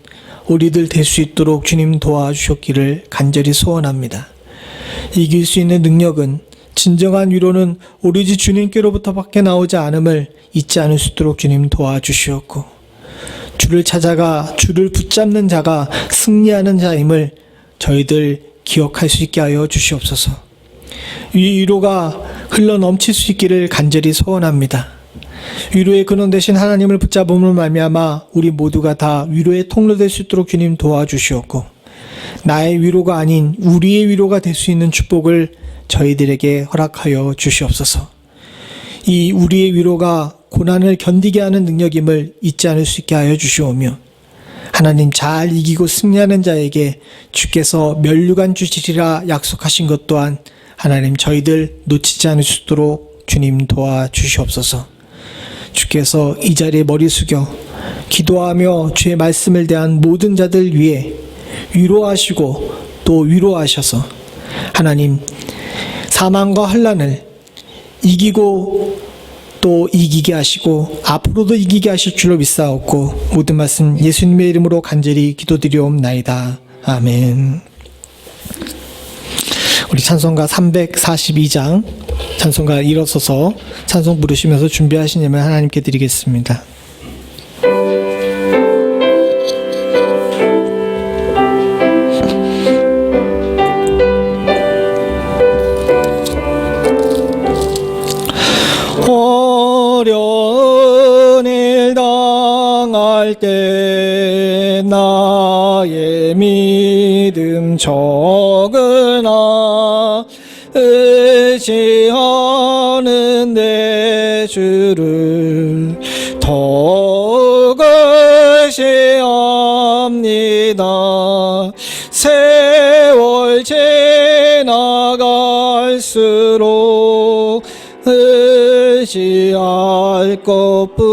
S1: 우리들 될 수 있도록 주님 도와주셨기를 간절히 소원합니다. 이길 수 있는 능력은, 진정한 위로는 오로지 주님께로부터 밖에 나오지 않음을 잊지 않을 수 있도록 주님 도와주시었고, 주를 찾아가 주를 붙잡는 자가 승리하는 자임을 저희들 기억할 수 있게 하여 주시옵소서. 이 위로가 흘러 넘칠 수 있기를 간절히 소원합니다. 위로의 근원 되신 하나님을 붙잡음으로 말미암아 우리 모두가 다 위로의 통로 될 수 있도록 주님 도와주시옵고, 나의 위로가 아닌 우리의 위로가 될 수 있는 축복을 저희들에게 허락하여 주시옵소서. 이 우리의 위로가 고난을 견디게 하는 능력임을 잊지 않을 수 있게 하여 주시오며, 하나님 잘 이기고 승리하는 자에게 주께서 면류관 주시리라 약속하신 것 또한 하나님 저희들 놓치지 않으시도록 주님 도와주시옵소서. 주께서 이 자리에 머리 숙여 기도하며 주의 말씀을 대한 모든 자들 위해 위로하시고 또 위로하셔서 하나님 사망과 환난을 이기고 또 이기게 하시고 앞으로도 이기게 하실 줄로 믿사옵고 모든 말씀 예수님의 이름으로 간절히 기도드리옵나이다. 아멘. 우리 찬송가 342장 찬송가 일어서서 찬송 부르시면서 준비하신 예물 하나님께 드리겠습니다. 어려운 일 당할 때 나의 믿음 적으나 의지하는 내 주를 더욱 의지합니다. 세월 지나갈수록 의지할 것뿐이세.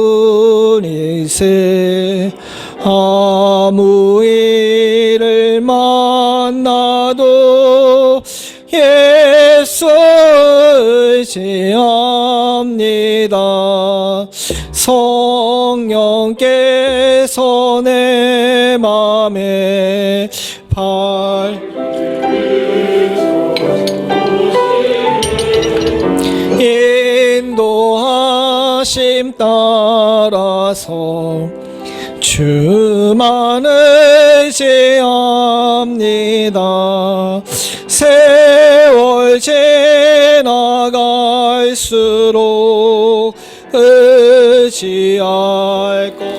S1: 아무 일을 만나도 예수 의지합니다. 성령께서 내 맘에 인도하심 따라서 주만 의지합니다. 세월 지나갈수록 의지할 것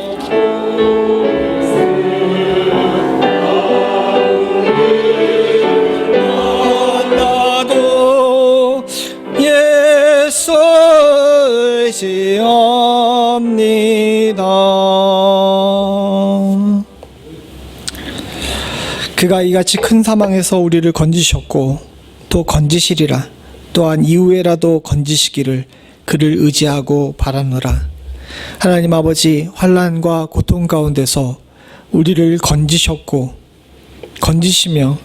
S1: 만나도 예수 의지합니다. 그가 이같이 큰 사망에서 우리를 건지셨고 또 건지시리라. 또한 이후에라도 건지시기를 그를 의지하고 바라노라. 하나님 아버지, 환난과 고통 가운데서 우리를 건지셨고 건지시며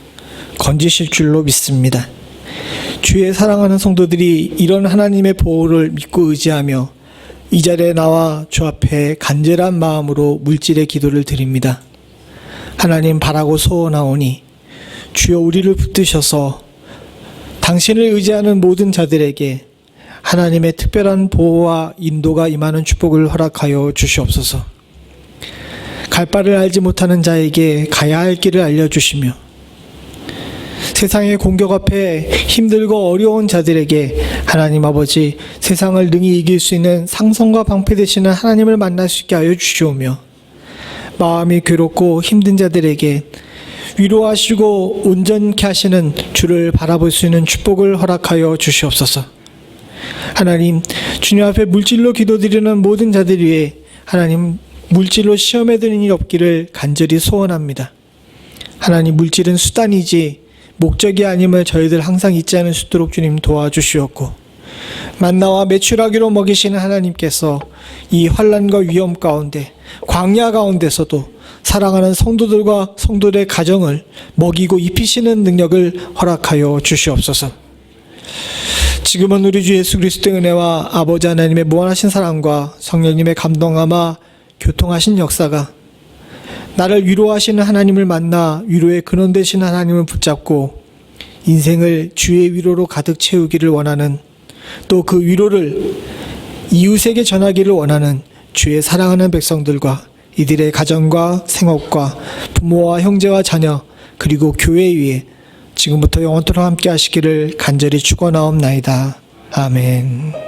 S1: 건지실 줄로 믿습니다. 주의 사랑하는 성도들이 이런 하나님의 보호를 믿고 의지하며 이 자리에 나와 주 앞에 간절한 마음으로 물질의 기도를 드립니다. 하나님 바라고 소원하오니 주여 우리를 붙드셔서 당신을 의지하는 모든 자들에게 하나님의 특별한 보호와 인도가 임하는 축복을 허락하여 주시옵소서. 갈 바를 알지 못하는 자에게 가야 할 길을 알려주시며 세상의 공격 앞에 힘들고 어려운 자들에게 하나님 아버지 세상을 능히 이길 수 있는 상성과 방패 되시는 하나님을 만날 수 있게 하여 주시오며 마음이 괴롭고 힘든 자들에게 위로하시고 온전케 하시는 주를 바라볼 수 있는 축복을 허락하여 주시옵소서. 하나님, 주님 앞에 물질로 기도드리는 모든 자들 위해 하나님 물질로 시험에 드는 일 없기를 간절히 소원합니다. 하나님, 물질은 수단이지 목적이 아님을 저희들 항상 잊지 않을 수 있도록 주님 도와주시옵고 만나와 메추라기로 먹이시는 하나님께서 이 환난과 위험 가운데 광야 가운데서도 사랑하는 성도들과 성도들의 가정을 먹이고 입히시는 능력을 허락하여 주시옵소서. 지금은 우리 주 예수 그리스도의 은혜와 아버지 하나님의 무한하신 사랑과 성령님의 감동함과 교통하신 역사가 나를 위로하시는 하나님을 만나 위로의 근원 되시는 하나님을 붙잡고 인생을 주의 위로로 가득 채우기를 원하는 또 그 위로를 이웃에게 전하기를 원하는 주의 사랑하는 백성들과 이들의 가정과 생업과 부모와 형제와 자녀 그리고 교회 위에 지금부터 영원토록 함께 하시기를 간절히 축원하옵나이다. 아멘.